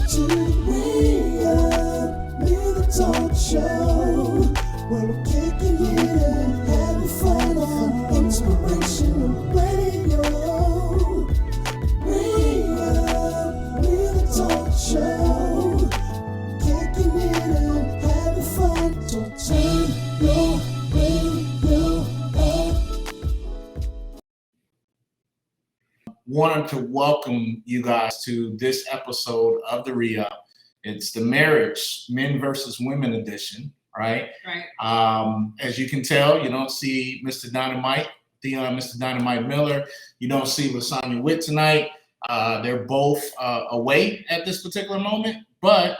to the talk show, where we're kicking it and having fun on inspirational radio. The talk show, kicking it and having fun. So turn your radio up. Wanted to welcome you guys to this episode of TheReuPLive. It's the marriage, men versus women edition, right? Right. As you can tell, you don't see Mr. Dynamite, Mr. Dynamite Miller. You don't see Lasagna Witt tonight. They're both away at this particular moment, but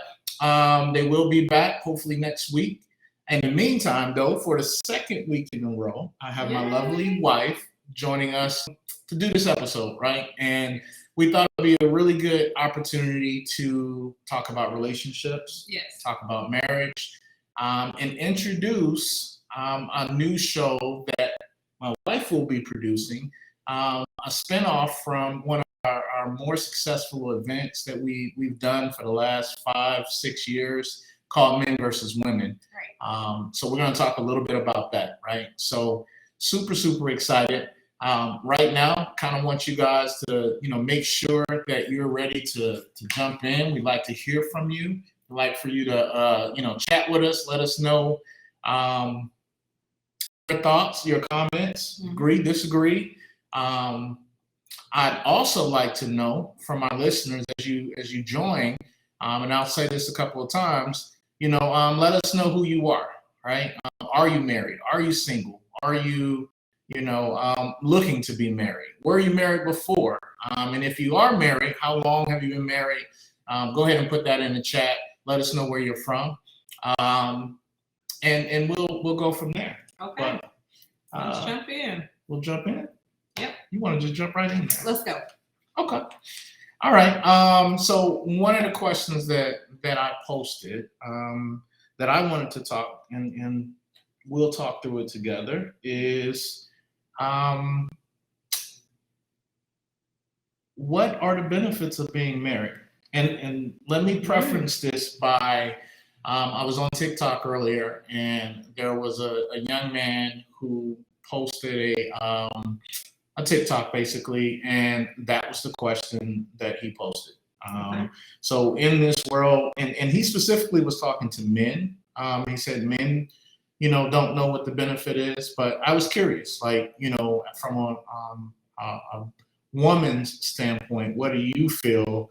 they will be back hopefully next week. In the meantime, though, for the second week in a row, I have my lovely wife joining us to do this episode, right? And we thought it would be a really good opportunity to talk about relationships, talk about marriage, and introduce a new show that my wife will be producing, a spinoff from one of our more successful events that we've done for the last 5-6 years called Men versus Women. Right. So we're going to talk a little bit about that, right? So super excited. Right now, kind of want you guys to, make sure that you're ready to jump in. We'd like to hear from you. We'd like for you to, chat with us. Let us know your thoughts, your comments, agree, disagree. I'd also like to know from our listeners as you join, and I'll say this a couple of times, let us know who you are, right? Are you married? Are you single? Are you looking to be married? Were you married before? And if you are married, how long have you been married? Go ahead and put that in the chat. Let us know where you're from. And we'll go from there. Okay. But, let's jump in. We'll jump in? Yep. You want to just jump right in there? Let's go. Okay. All right. So one of the questions that I posted that I wanted to talk and we'll talk through it together is what are the benefits of being married? And let me preference this by I was on TikTok earlier and there was a young man who posted a TikTok basically, and that was the question that he posted. So in this world, and he specifically was talking to men. He said men, don't know what the benefit is, but I was curious, from a woman's standpoint, what do you feel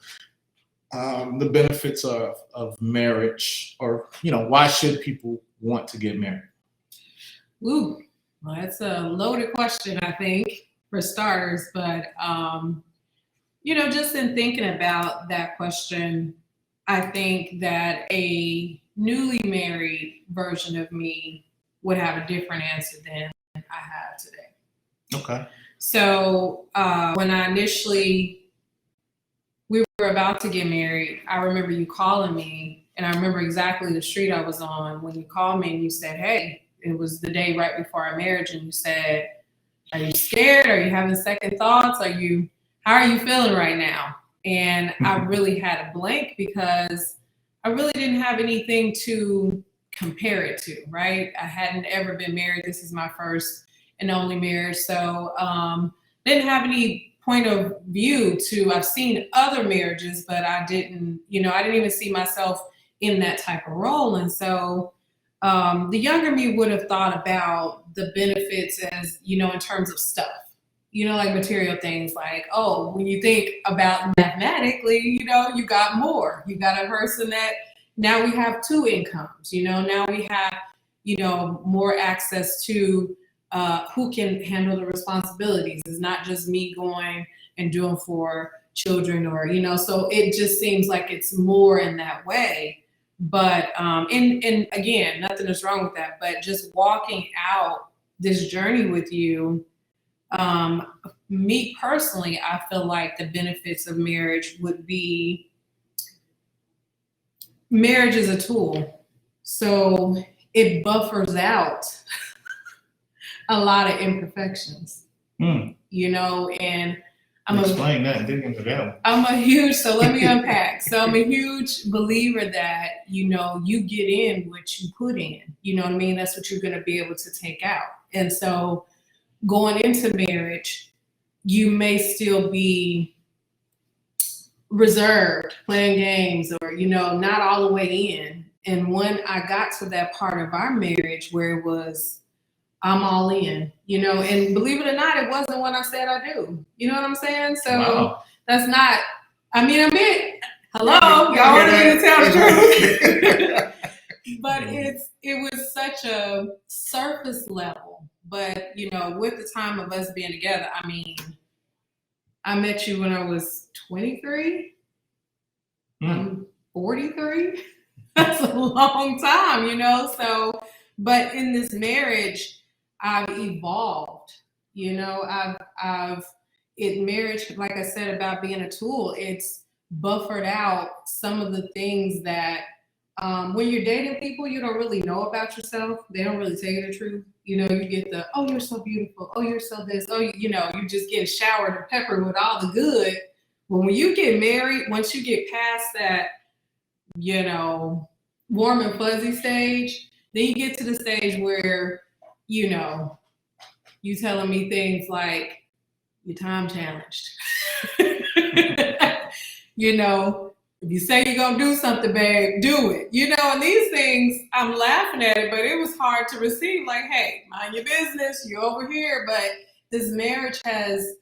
the benefits of marriage, or why should people want to get married? Ooh, well, that's a loaded question, I think, for starters, but just in thinking about that question, I think that a newly married version of me would have a different answer than I have today. Okay. So when we were about to get married, I remember you calling me, and I remember exactly the street I was on when you called me and you said, hey, it was the day right before our marriage, and you said, are you scared? Are you having second thoughts? How are you feeling right now? And I really had a blank because I really didn't have anything to compare it to, right? I hadn't ever been married. This is my first and only marriage. So didn't have any point of view I've seen other marriages, but I didn't even see myself in that type of role. And so the younger me would have thought about the benefits as, in terms of stuff, like material things, like, oh, when you think about mathematically, you got more. You got a person that now we have two incomes, now we have, more access to who can handle the responsibilities. It's not just me going and doing for children or, so it just seems like it's more in that way. But, and again, nothing is wrong with that, but just walking out this journey with you, me personally, I feel like the benefits of marriage would be, marriage is a tool. So it buffers out a lot of imperfections, and Explain that. Dig into that. So let me unpack. So I'm a huge believer that, you get in what you put in. You know what I mean? That's what you're going to be able to take out. And so going into marriage, you may still be reserved, playing games, or, not all the way in. And when I got to that part of our marriage where it was, I'm all in, and believe it or not, it wasn't when I said I do. You know what I'm saying? So Wow. That's not, hello, y'all want me to tell the truth? But it was such a surface level. But, with the time of us being together, I met you when I was 23. I'm 43. That's a long time, So, but in this marriage, I've evolved. Marriage, like I said about being a tool, it's buffered out some of the things that when you're dating people, you don't really know about yourself. They don't really tell you the truth. You get the, oh, you're so beautiful. Oh, you're so this. Oh, you just get showered and peppered with all the good. But when you get married, once you get past that, warm and fuzzy stage, then you get to the stage where, you telling me things like, you're time challenged. If you say you're going to do something, babe, do it. And these things, I'm laughing at it, but it was hard to receive. Like, hey, mind your business, you're over here. But this marriage the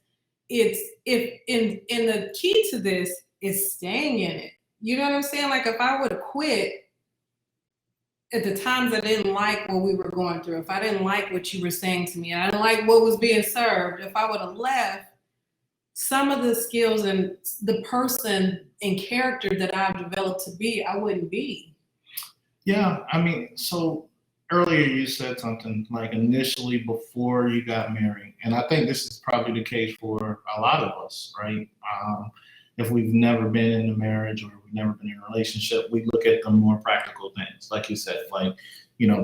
key to this is staying in it. You know what I'm saying? Like, if I would have quit at the times I didn't like what we were going through, if I didn't like what you were saying to me, I didn't like what was being served, if I would have left, some of the skills and the person and character that I've developed to be, I wouldn't be. Yeah, so earlier you said something like initially before you got married, and I think this is probably the case for a lot of us, right? If we've never been in a marriage or we've never been in a relationship, we look at the more practical things, like you said, like,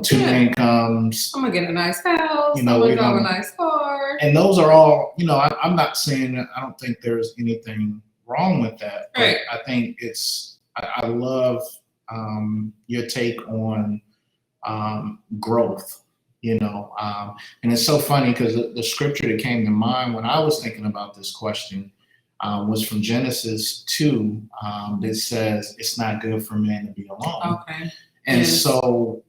two incomes. I'm gonna get a nice house. I'm gonna drive a nice car. And those are all, I'm not saying that I don't think there's anything wrong with that. But right. I think I love your take on growth, and it's so funny because the scripture that came to mind when I was thinking about this question was from Genesis 2 that says it's not good for man to be alone. Okay. And so,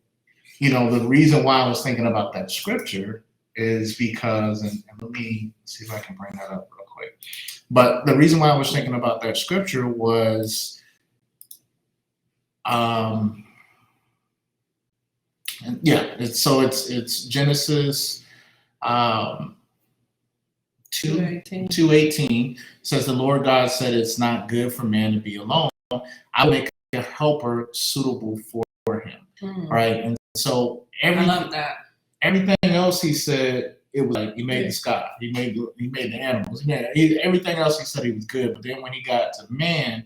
the reason why I was thinking about that scripture is because, and let me see if I can bring that up real quick. But the reason why I was thinking about that scripture was, it's Genesis 2:18 says the Lord God said it's not good for man to be alone. I will make a helper suitable for him. Right. And so I love that. Everything else he said, it was like he made the sky, he made the animals, everything else he said he was good. But then when he got to man,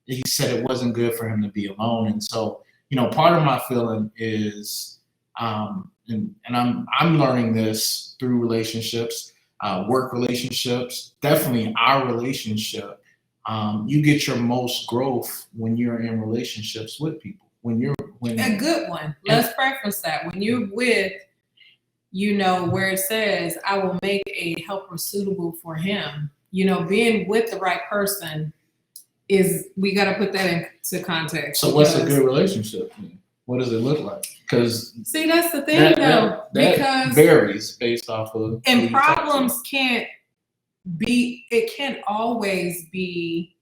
he said it wasn't good for him to be alone. And so, part of my feeling is, and I'm learning this through relationships, work relationships, definitely our relationship. You get your most growth when you're in relationships with people. A good one. Let's preference that. When you're with, where it says, I will make a helper suitable for him. Being with the right person we got to put that into context. So what's a good relationship? What does it look like? Because see, that's the thing, that because varies based off of. And problems can't always be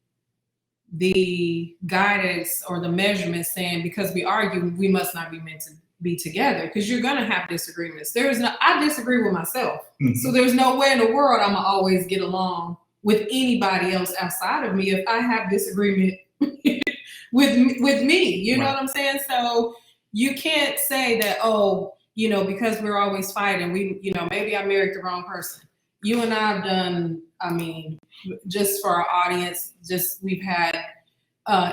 the guidance or the measurement saying because we argue we must not be meant to be together, because you're gonna have disagreements. I disagree with myself. Mm-hmm. So there's no way in the world I'm gonna always get along with anybody else outside of me if I have disagreement with me. You know what I'm saying? So you can't say that, because we're always fighting, maybe I married the wrong person. You and I have done, just for our audience, we've had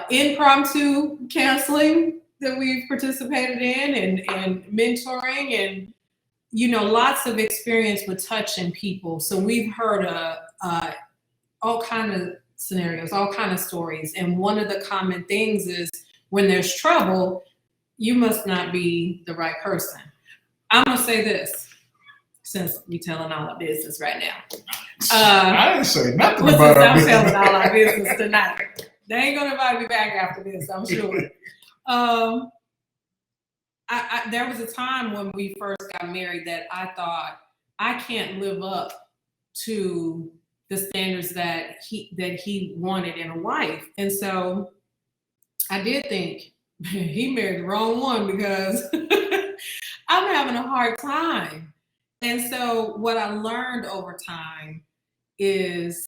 impromptu counseling that we've participated in and mentoring and, lots of experience with touching people. So we've heard all kind of scenarios, all kind of stories. And one of the common things is when there's trouble, you must not be the right person. I'm gonna say this, since we telling all our business right now. I didn't say nothing Since about our I'm business. telling all our business tonight. They ain't gonna invite me back after this, I'm sure. There was a time when we first got married that I thought, I can't live up to the standards that he wanted in a wife. And so I did think he married the wrong one, because I'm having a hard time. And so what I learned over time is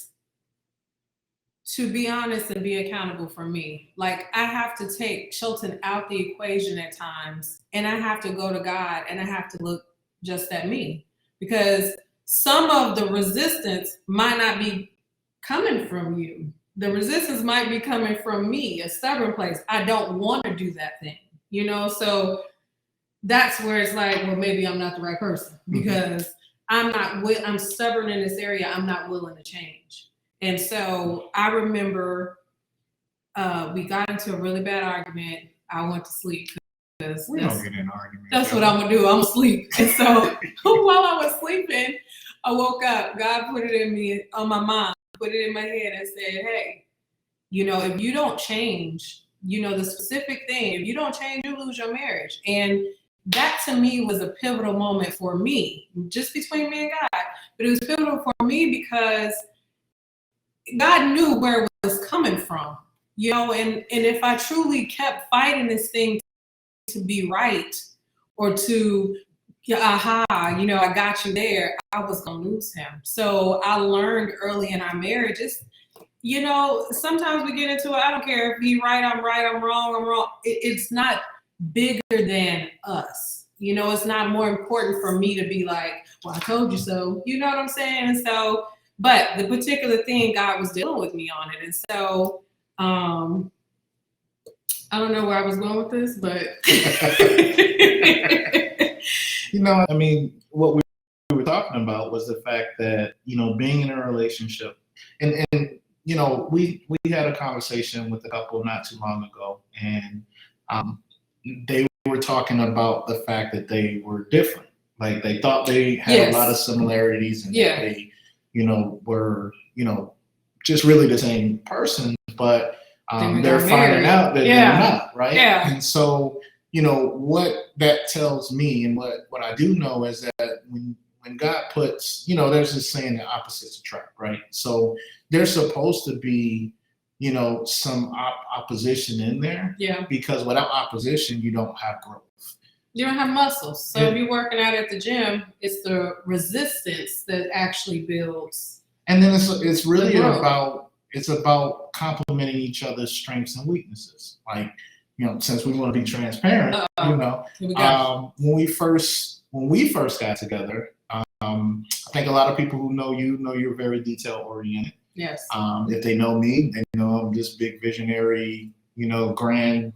to be honest and be accountable for me. Like, I have to take Shelton out the equation at times, and I have to go to God, and I have to look just at me, because some of the resistance might not be coming from you. The resistance might be coming from me, a stubborn place. I don't want to do that thing, you know? So that's where it's like, well, maybe I'm not the right person, because I'm stubborn in this area. I'm not willing to change. And so I remember we got into a really bad argument. I went to sleep. We don't get in arguments. That's what I'm gonna do. I'm asleep. And so while I was sleeping, I woke up. God put it in me, on my mind, put it in my head and said, hey, you know, if you don't change, you know, the specific thing, if you don't change, you lose your marriage. And that to me was a pivotal moment for me, just between me and God. But it was pivotal for me because God knew where it was coming from, you know, and if I truly kept fighting this thing to be right, or to, aha, you know, I got you there, I was gonna lose him. So I learned early in our marriage, you know, sometimes we get into it, I don't care if he's right, I'm wrong, I'm wrong. It's not bigger than us. You know, it's not more important for me to be like, well, I told you so. You know what I'm saying? And so, but the particular thing, God was dealing with me on it. And so, I don't know where I was going with this, but. You know, I mean, what we were talking about was the fact that, you know, being in a relationship, and you know, we had a conversation with a couple not too long ago, and they were talking about the fact that they were different. Like, they thought they had a lot of similarities, and that they, you know, were, you know, just really the same person, but they're finding out that they're not, right? Yeah. And so, you know, what that tells me, and what I do know, is that when God puts, you know, there's this saying that opposites attract, right? So there's supposed to be, you know, some opposition in there. Yeah. Because without opposition, you don't have growth. You don't have muscles. So if you're working out at the gym, it's the resistance that actually builds. And then it's really about complementing each other's strengths and weaknesses. Like, you know, since we want to be transparent, you know, when we first got together, I think a lot of people who know you're very detail oriented. Yes. If they know me, they know I'm just big visionary, you know, grand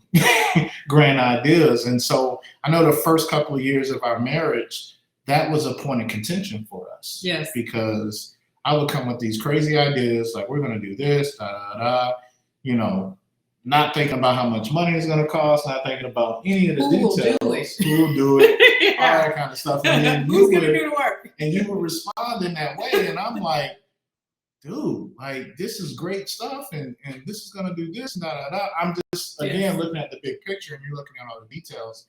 ideas. And so I know the first couple of years of our marriage, that was a point of contention for us. Yes. Because I would come with these crazy ideas, like, we're going to do this, you know, not thinking about how much money it's going to cost, not thinking about any of the details. Who will do it? Yeah. All that kind of stuff. And then who's going to do the work? And you would respond in that way. And I'm like, dude, like, this is great stuff, and this is going to do this, I'm just, again, looking at the big picture, and you're looking at all the details.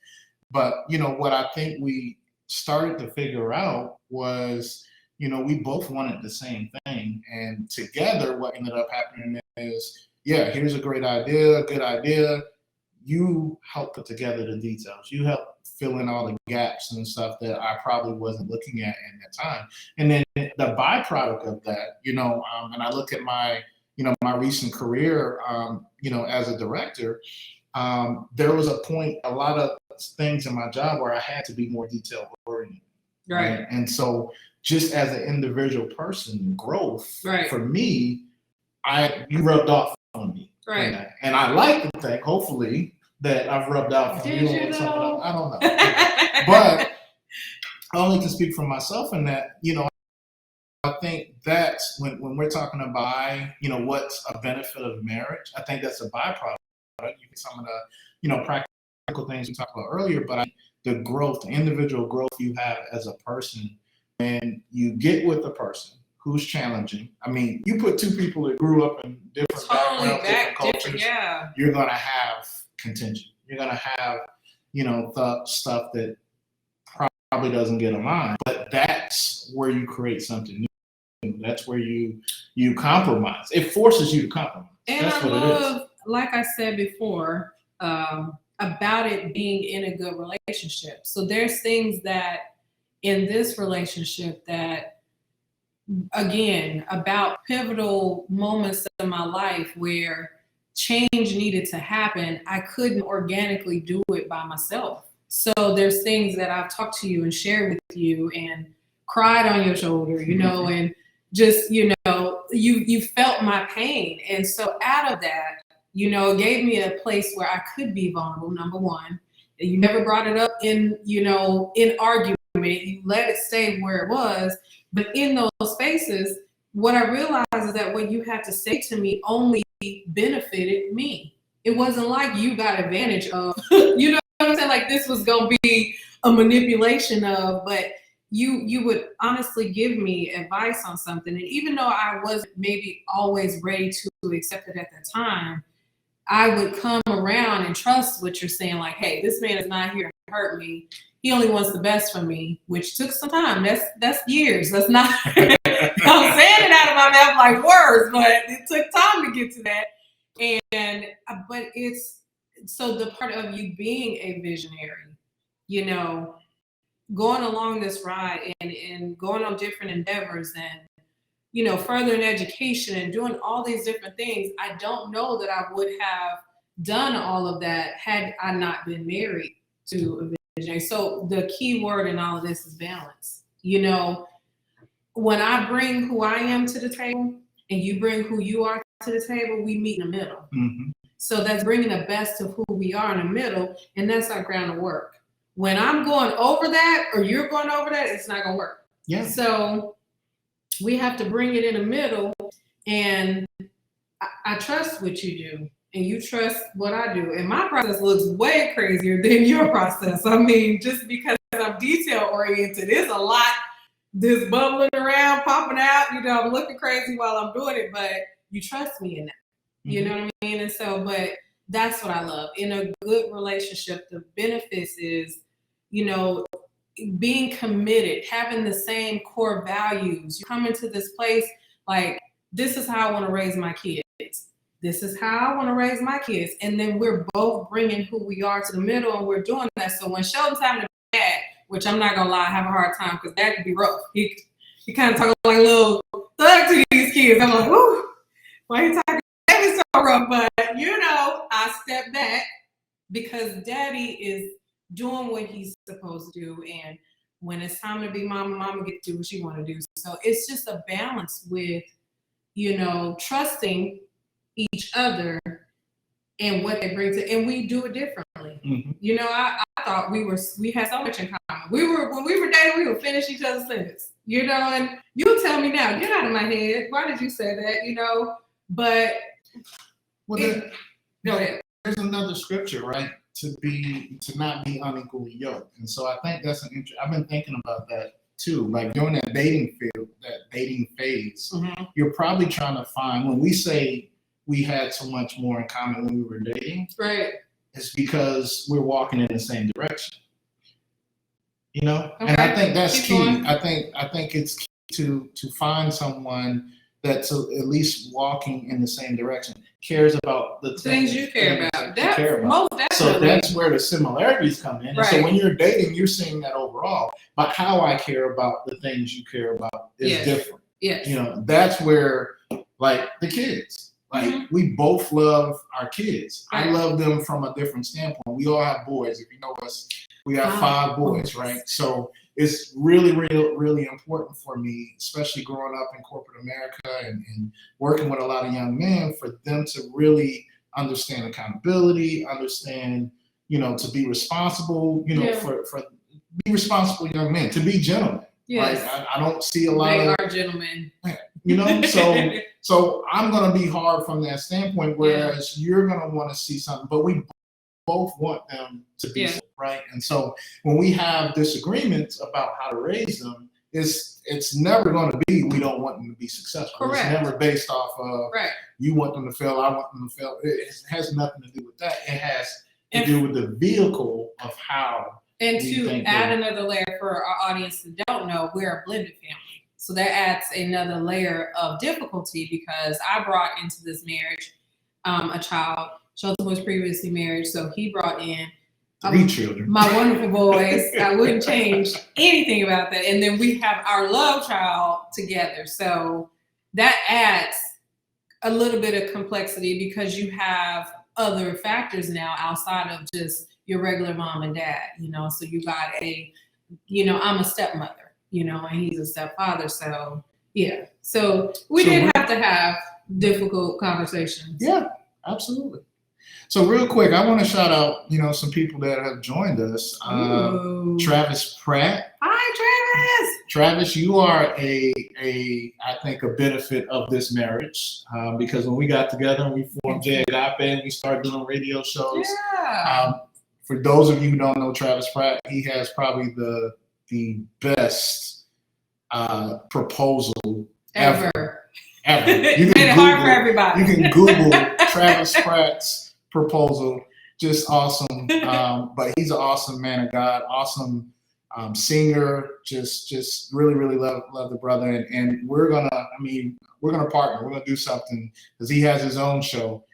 But, you know, what I think we started to figure out was, you know, we both wanted the same thing. And together, what ended up happening is, yeah, here's a great idea, good idea. You help put together the details. You help fill in all the gaps and stuff that I probably wasn't looking at that time. And then the byproduct of that, you know, and I look at my, you know, my recent career, you know, as a director, there was a point, a lot of things in my job where I had to be more detail oriented. Right. And so just as an individual person, growth for me, you rubbed off on me. Right. And I like to think, hopefully, that I've rubbed out from you or something. I don't know. But I only can speak for myself in that, you know, I think that's when we're talking about, what's a benefit of marriage. I think that's a byproduct. Some of the, practical things we talked about earlier, but the growth, the individual growth you have as a person, and you get with a person who's challenging. I mean, you put two people that grew up in different backgrounds, different cultures, you're going to have contention. You're going to have, the stuff that probably doesn't get aligned, but that's where you create something new. That's where you compromise. It forces you to compromise. And that's I what love, it is. like I said before, about it being in a good relationship. So there's things that in this relationship that, again, about pivotal moments in my life where change needed to happen, I couldn't organically do it by myself. So there's things that I've talked to you and shared with you and cried on your shoulder, and just, you felt my pain. And so out of that, it gave me a place where I could be vulnerable, number one. You never brought it up in argument. You let it stay where it was. But in those spaces, what I realized is that what you had to say to me only benefited me. It wasn't like you got advantage of, you know what I'm saying? Like this was going to be a manipulation of, but you would honestly give me advice on something. And even though I wasn't maybe always ready to accept it at the time, I would come around and trust what you're saying. Like, hey, this man is not here to hurt me. He only wants the best for me, which took some time. That's years. That's not, I'm saying it out of my mouth like words, but it took time to get to that. But it's, so the part of you being a visionary, going along this ride and going on different endeavors and, furthering education and doing all these different things. I don't know that I would have done all of that had I not been married to a visionary. So the key word in all of this is balance. When I bring who I am to the table and you bring who you are to the table, we meet in the middle. Mm-hmm. So that's bringing the best of who we are in the middle, and that's our ground of work. When I'm going over that or you're going over that, it's not going to work. Yeah. So we have to bring it in the middle, and I trust what you do, and you trust what I do. And my process looks way crazier than your process. I mean, just because I'm detail oriented, it's a lot this bubbling around, popping out. I'm looking crazy while I'm doing it, but you trust me in that. You know what I mean? And so, but that's what I love. In a good relationship, the benefits is, being committed, having the same core values. You come into this place like, this is how I want to raise my kids. This is how I want to raise my kids. And then we're both bringing who we are to the middle, and we're doing that. So when Shelton's having a dad, which I'm not going to lie, I have a hard time because that could be rough. He kind of talk like a little thug to these kids. I'm like, whoo, why are you talking? That is so rough. But, I step back because daddy is doing what he's supposed to do. And when it's time to be mama get to do what she want to do. So it's just a balance with, trusting each other and what they bring to, and we do it differently. Mm-hmm. I thought we had so much in common. When we were dating, we would finish each other's sentences, and you tell me now, get out of my head. Why did you say that? But go ahead. There's another scripture, right? To not be unequally yoked. And so I think that's I've been thinking about that too. Like during that dating phase, mm-hmm. You're probably trying to find, when we say we had so much more in common when we were dating, right? It's because we're walking in the same direction. Okay. And I think that's Keep key. going. I think it's key to find someone that's at least walking in the same direction, cares about the things you care about. Most definitely. So that's where the similarities come in. Right. And so when you're dating, you're seeing that overall. But how I care about the things you care about is different. Yes. That's where, like, the kids. Like, mm-hmm. We both love our kids. Right. I love them from a different standpoint. We all have boys. If you know us, we have 5 boys, right? So it's really, really, really important for me, especially growing up in corporate America and working with a lot of young men, for them to really understand accountability, understand, to be responsible, for be responsible young men, to be gentlemen. Yes. Like, I don't see a lot they of. They are gentlemen. you know. So I'm gonna be hard from that standpoint, whereas you're gonna want to see something, but we both want them to be right. And so when we have disagreements about how to raise them, it's never going to be we don't want them to be successful. Correct. It's never based off of you want them to fail, I want them to fail. It has nothing to do with that. It has to do with the vehicle of how. And to add another layer for our audience that don't know, we're a blended family. So that adds another layer of difficulty because I brought into this marriage a child. Shelton was previously married, so he brought in 3 children. My wonderful boys. I wouldn't change anything about that. And then we have our love child together. So that adds a little bit of complexity because you have other factors now outside of just your regular mom and dad, you know. So you got I'm a stepmother, you know, and he's a stepfather. So yeah. So we did have to have difficult conversations. Yeah, absolutely. So real quick, I want to shout out, some people that have joined us. Travis Pratt. Hi, Travis. Travis, you are I think, a benefit of this marriage because when we got together and we formed J Agape and we started doing radio shows. Yeah. For those of you who don't know Travis Pratt, he has probably the best proposal ever. You can hard for everybody. You can Google Travis Pratt's proposal, just awesome. But he's an awesome man of God, awesome singer. Just really, really love the brother. And we're gonna partner. We're gonna do something because he has his own show.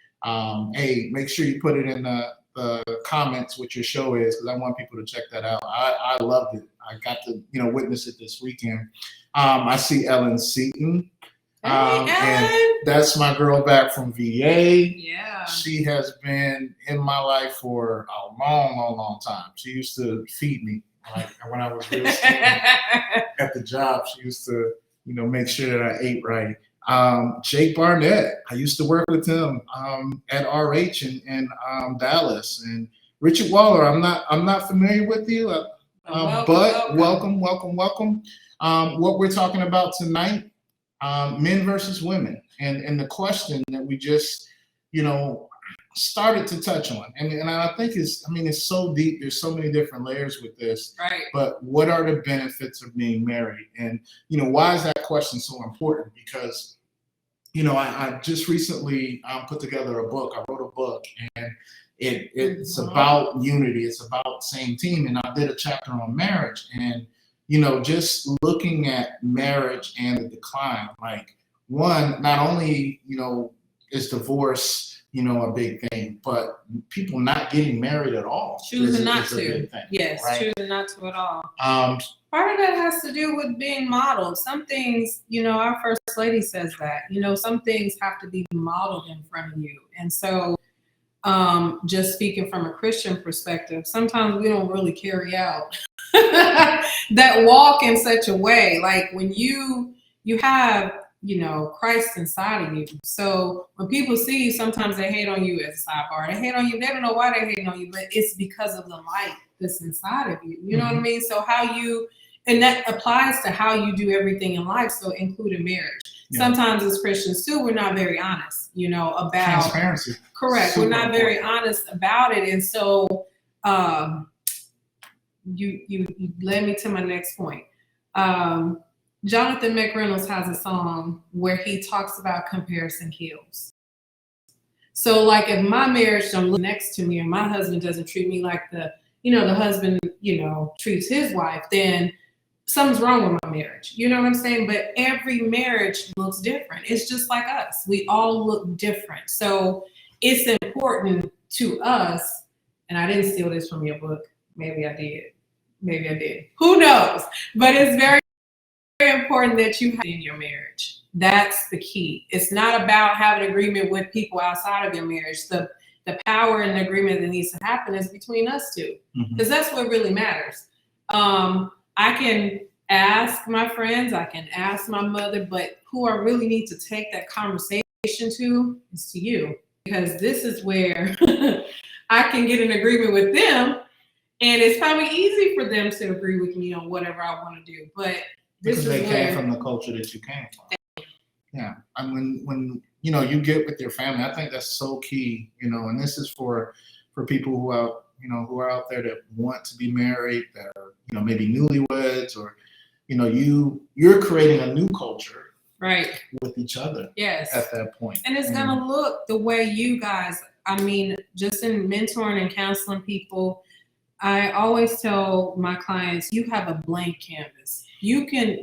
Hey, make sure you put it in the comments what your show is because I want people to check that out. I loved it. I got to witness it this weekend. I see Ellen Seaton. And that's my girl back from VA. Yeah. She has been in my life for a long, long, long time. She used to feed me. Like when I was real skinny at the job, she used to, make sure that I ate right. Jake Barnett, I used to work with him at RH in Dallas. And Richard Waller, I'm not familiar with you, but welcome. What we're talking about tonight, men versus women, and the question that we just, started to touch on, and I think it's so deep. There's so many different layers with this. Right. But what are the benefits of being married, and why is that question so important? Because I just recently put together a book. I wrote a book, and it's about unity. It's about same team, and I did a chapter on marriage, and just looking at marriage and the decline, like one, not only, is divorce, a big thing, but people not getting married at all. Choosing not to. A big thing, yes, right? Choosing not to at all. Part of that has to do with being modeled. Some things, our first lady says that, some things have to be modeled in front of you. And so just speaking from a Christian perspective, sometimes we don't really carry out that walk in such a way. Like when you have, Christ inside of you. So when people see you, sometimes they hate on you as a sidebar. They hate on you. They don't know why they hate on you, but it's because of the light that's inside of you. You know what I mean? So and that applies to how you do everything in life. So including marriage. Yeah. Sometimes as Christians too, we're not very honest, about transparency. Correct. We're not very honest about it. And so you led me to my next point. Jonathan McReynolds has a song where he talks about comparison kills. So like if my marriage don't look next to me or my husband doesn't treat me like the husband, treats his wife, then something's wrong with my marriage. You know what I'm saying? But every marriage looks different. It's just like us. We all look different. So it's important to us, and I didn't steal this from your book. Maybe I did. Who knows? But it's very, very important that you have in your marriage. That's the key. It's not about having agreement with people outside of your marriage. The power and the agreement that needs to happen is between us two, because that's what really matters. I can ask my friends, I can ask my mother, but who I really need to take that conversation to is to you, because this is where I can get an agreement with them, and it's probably easy for them to agree with me on whatever I want to do. But this is they came from the culture that you came from. Yeah. And when you know, you get with your family, I think that's so key, you know, and this is for people who are, you know, who are out there that want to be married, that are, you know, maybe newlyweds, or, you know, you're creating a new culture right with each other. Yes. At that point. And it's going to look the way you guys, I mean, just in mentoring and counseling people, I always tell my clients, you have a blank canvas. You can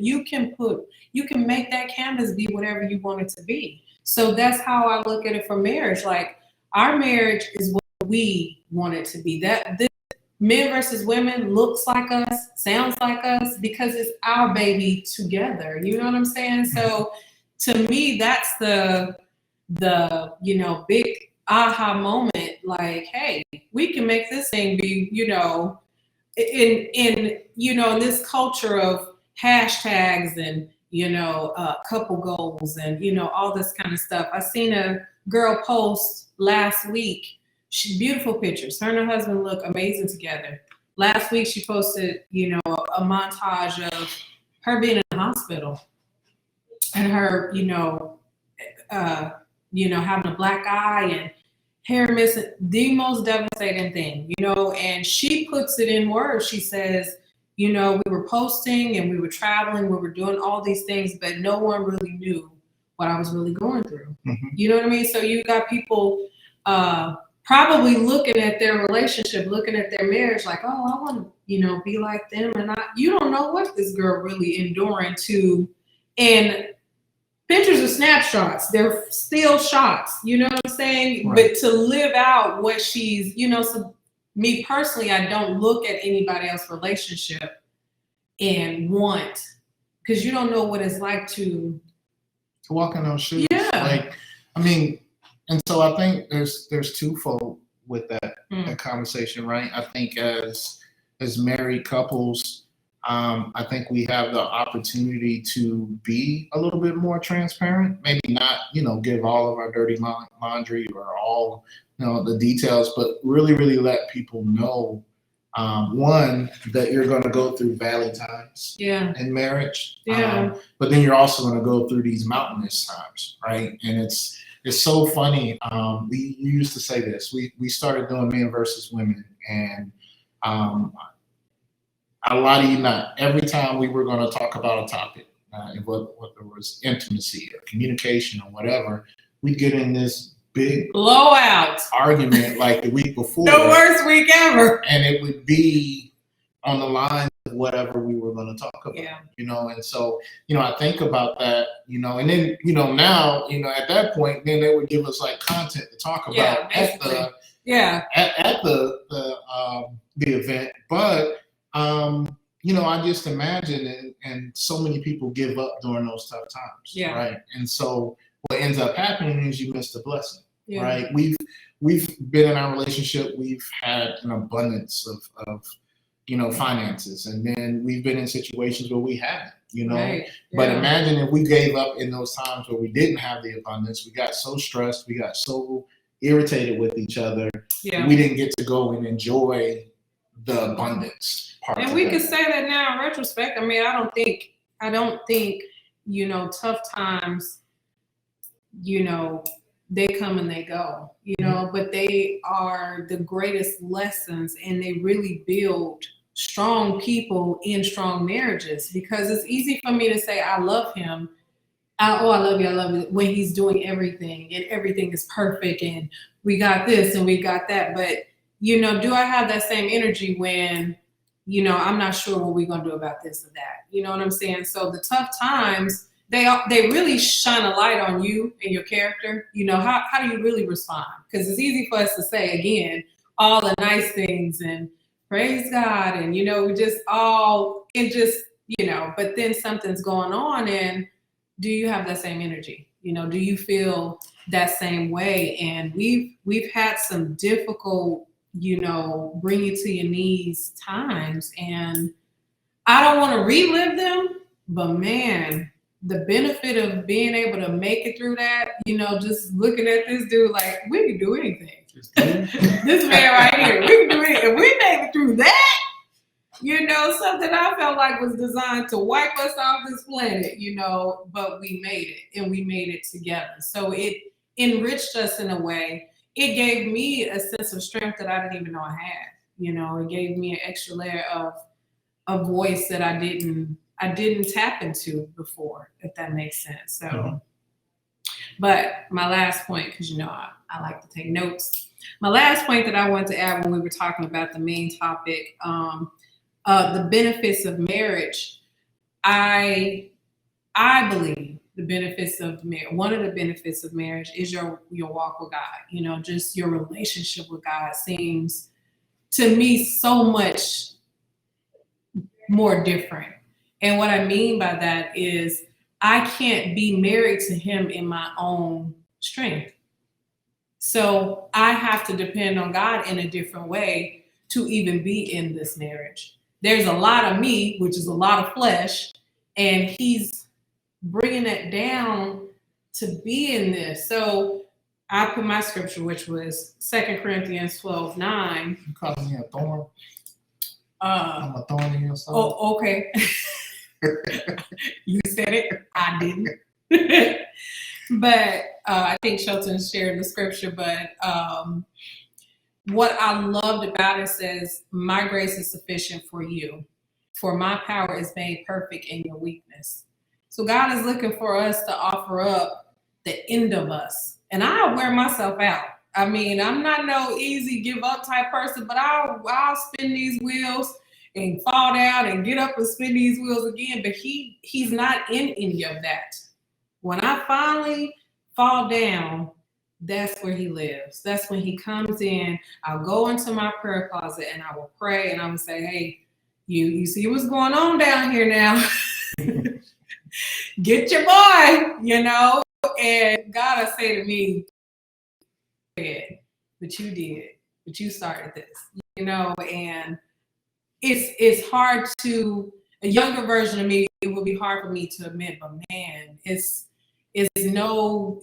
make that canvas be whatever you want it to be. So that's how I look at it for marriage. Like, our marriage is what we want it to be. That this men versus women looks like us, sounds like us, because it's our baby together. You know what I'm saying? So to me, that's the you know, big aha moment. Like, hey, we can make this thing be, you know, in you know, in this culture of hashtags and, you know, couple goals and, you know, all this kind of stuff. I seen a girl post last week. She beautiful pictures. Her and her husband look amazing together. Last week she posted, you know, a montage of her being in the hospital and her, you know, having a black eye and hair missing, the most devastating thing, you know, and she puts it in words. She says, you know, we were posting and we were traveling, we were doing all these things, but no one really knew what I was really going through. Mm-hmm. You know what I mean? So you got people probably looking at their relationship, looking at their marriage like, oh, I want to, you know, be like them. And you don't know what this girl really enduring to, and pictures are snapshots. They're still shots. You know what I'm saying? Right. But to live out what she's, you know, so me personally, I don't look at anybody else's relationship and want, because you don't know what it's like to walk in those shoes. Yeah. Like, I mean, and so I think there's twofold with that conversation, right? I think as married couples, I think we have the opportunity to be a little bit more transparent. Maybe not, you know, give all of our dirty laundry or all, you know, the details, but really, really let people know, one, that you're going to go through valley times in marriage. Yeah. But then you're also going to go through these mountainous times, right? And it's so funny. We used to say this. We started doing men versus women, and I lie to you not, every time we were going to talk about a topic, whether there was intimacy or communication or whatever, we'd get in this big blowout argument like the week before. The worst week ever. And it would be on the lines of whatever we were going to talk about, you know? And so, you know, I think about that, you know, and then, you know, now, you know, at that point, then they would give us like content to talk about at the event. But, you know, I just imagine, and so many people give up during those tough times, right? And so what ends up happening is you miss the blessing, right? We've been in our relationship, we've had an abundance of you know, finances, and then we've been in situations where we haven't, you know. Right. But imagine if we gave up in those times where we didn't have the abundance. We got so stressed, we got so irritated with each other, we didn't get to go and enjoy the abundance part. And we can say that now in retrospect. I mean, I don't think, you know, tough times, you know, they come and they go, you know, but they are the greatest lessons, and they really build strong people in strong marriages, because it's easy for me to say, I love him. I love you, when he's doing everything and everything is perfect and we got this and we got that. But, you know, do I have that same energy when, you know, I'm not sure what we're going to do about this or that? You know what I'm saying? So the tough times, they really shine a light on you and your character. You know, how do you really respond? Because it's easy for us to say, again, all the nice things and praise God, and, you know, you know, but then something's going on, and do you have that same energy? You know, do you feel that same way? And we've had some difficult, you know, bring you to your knees times, and I don't want to relive them, but man, the benefit of being able to make it through that, you know, just looking at this dude, like, we can do anything. This man right here, we can do it. If we make it through that, you know, something I felt like was designed to wipe us off this planet, you know, but we made it and we made it together. So it enriched us in a way. It gave me a sense of strength that I didn't even know I had. You know, it gave me an extra layer of a voice that I didn't tap into before, if that makes sense. So, but my last point, because you know I like to take notes. My last point that I wanted to add when we were talking about the main topic, the benefits of marriage, I believe the benefits of marriage. One of the benefits of marriage is your walk with God. You know, just your relationship with God seems to me so much more different. And what I mean by that is I can't be married to him in my own strength. So I have to depend on God in a different way to even be in this marriage. There's a lot of me, which is a lot of flesh, and he's bringing it down to be in this. So I put my scripture, which was 2 Corinthians 12:9. You calling me a thorn? I'm a thorn in your side. Oh, okay. You said it. I didn't. But I think Shelton shared the scripture. But what I loved about it says, my grace is sufficient for you, for my power is made perfect in your weakness. So God is looking for us to offer up the end of us. And I'll wear myself out. I mean, I'm not no easy give up type person, but I'll spin these wheels and fall down and get up and spin these wheels again. But he's not in any of that. When I finally fall down, that's where he lives. That's when he comes in. I'll go into my prayer closet and I will pray and I'm gonna say, hey, you see what's going on down here now. Get your boy, you know. And God will say to me, but you started this, you know. And it's hard to, a younger version of me, it would be hard for me to admit, but man, it's no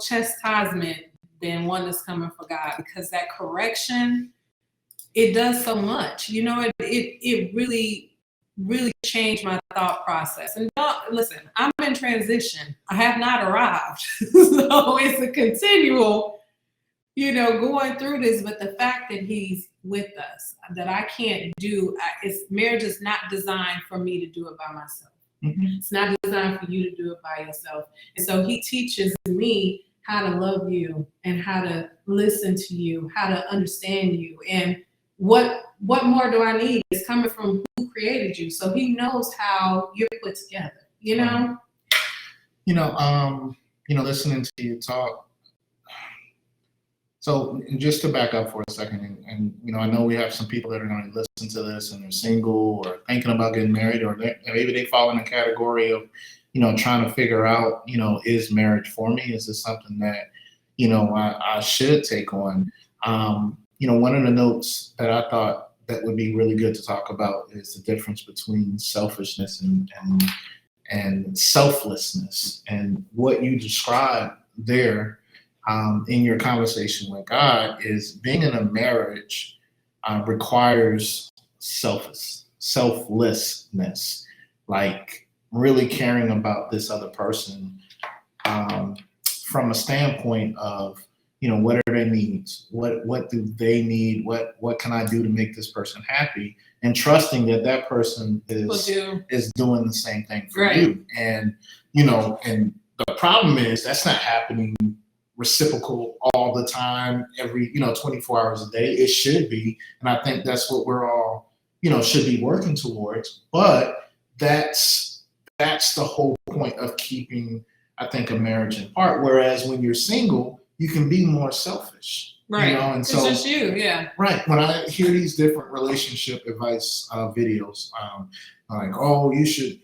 chastisement than one that's coming from God, because that correction, it does so much, you know. It really changed my thought process. And listen, I'm in transition. I have not arrived. So it's a continual, you know, going through this. But the fact that he's with us, that I can't do, marriage is not designed for me to do it by myself. Mm-hmm. It's not designed for you to do it by yourself. And so he teaches me how to love you and how to listen to you, how to understand you. And what more do I need? It's coming from who created you. So he knows how you're put together, you know? Listening to you talk. So just to back up for a second, and I know we have some people that are going to listen to this and they're single or thinking about getting married, or maybe they fall in a category of, trying to figure out, is marriage for me? Is this something that, I should take on? One of the notes that I thought that would be really good to talk about is the difference between selfishness and selflessness. And what you described there in your conversation with God is being in a marriage requires selflessness, like really caring about this other person from a standpoint of, what are their needs? What do they need? What can I do to make this person happy? And trusting that person is doing the same thing for you. And, and the problem is that's not happening reciprocal all the time, every, 24 hours a day. It should be. And I think that's what we're all, should be working towards. But that's the whole point of keeping, I think, a marriage in part. Whereas when you're single, you can be more selfish, right? And it's just you, yeah. Right. When I hear these different relationship advice videos, like, oh, you should,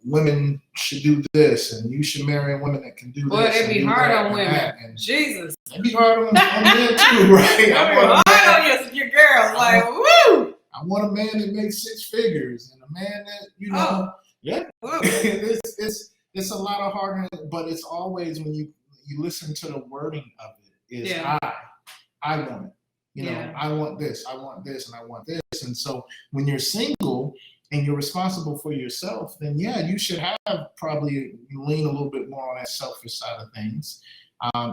women should do this, and you should marry a woman that can do this. Boy, it'd be hard on women. And Jesus. It'd be hard on men too, right? Hard on your girls, like, woo! I want a man that makes 6 figures, and a man that, it's a lot of hard, but it's always when you listen to the wording of it is I want it. You know, Yeah. I want this, and I want this. And so when you're single and you're responsible for yourself, then yeah, you should have probably lean a little bit more on that selfish side of things.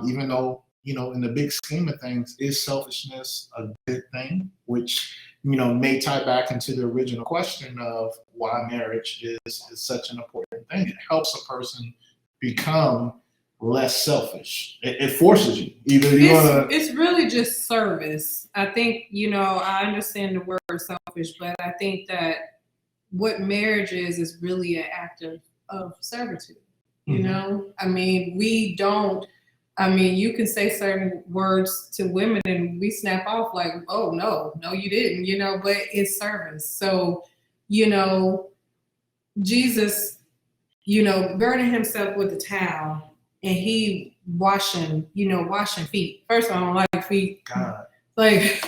Even though, you know, in the big scheme of things, is selfishness a good thing? Which, you know, may tie back into the original question of why marriage is such an important thing. It helps a person become less selfish. It forces you. Either you want to. It's really just service. I think, you know, I understand the word selfish, but I think that what marriage is really an act of servitude. You know, I mean, you can say certain words to women and we snap off like, oh, no, you didn't, you know, but it's service. So, you know, Jesus, you know, girding himself with a towel and he washing feet. First of all, I don't like feet. God. Like,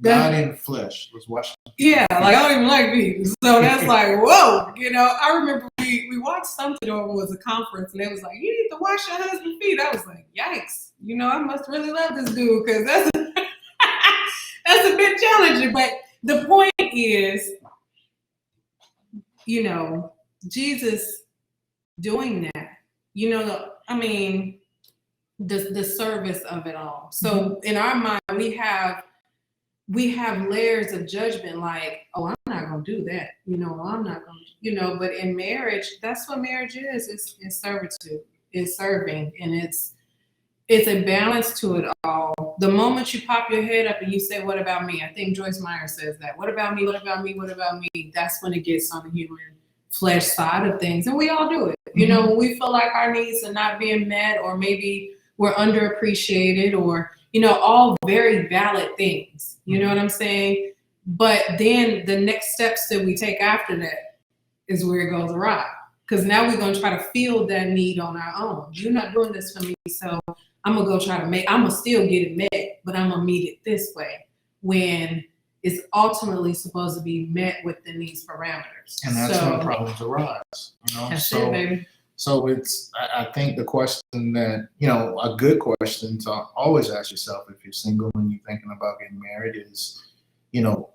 God in flesh was washing. Yeah, like I don't even like feet. So that's like, whoa, you know. I remember we watched something or it was a conference and they was like, you need to wash your husband's feet. I was like, yikes, you know, I must really love this dude because that's a bit challenging. But the point is, you know, Jesus doing that, you know, I mean, the service of it all. So in our mind, we have layers of judgment like, oh, I'm not going to do that. You know, I'm not going to, you know, but in marriage, that's what marriage is. It's servitude, it's serving, and it's a balance to it all. The moment you pop your head up and you say, what about me? I think Joyce Meyer says that. What about me? What about me? What about me? That's when it gets on the human flesh side of things. And we all do it. You know, when we feel like our needs are not being met, or maybe we're underappreciated, or, you know, all very valid things. You know what I'm saying? But then the next steps that we take after that is where it goes awry. Because now we're going to try to fill that need on our own. You're not doing this for me, so I'm going to go try to I'm going to still get it met, but I'm going to meet it this way, when it's ultimately supposed to be met within these parameters. And that's when problems arise, you know? That's it, baby. So it's, I think the question that, you know, a good question to always ask yourself if you're single and you're thinking about getting married is, you know,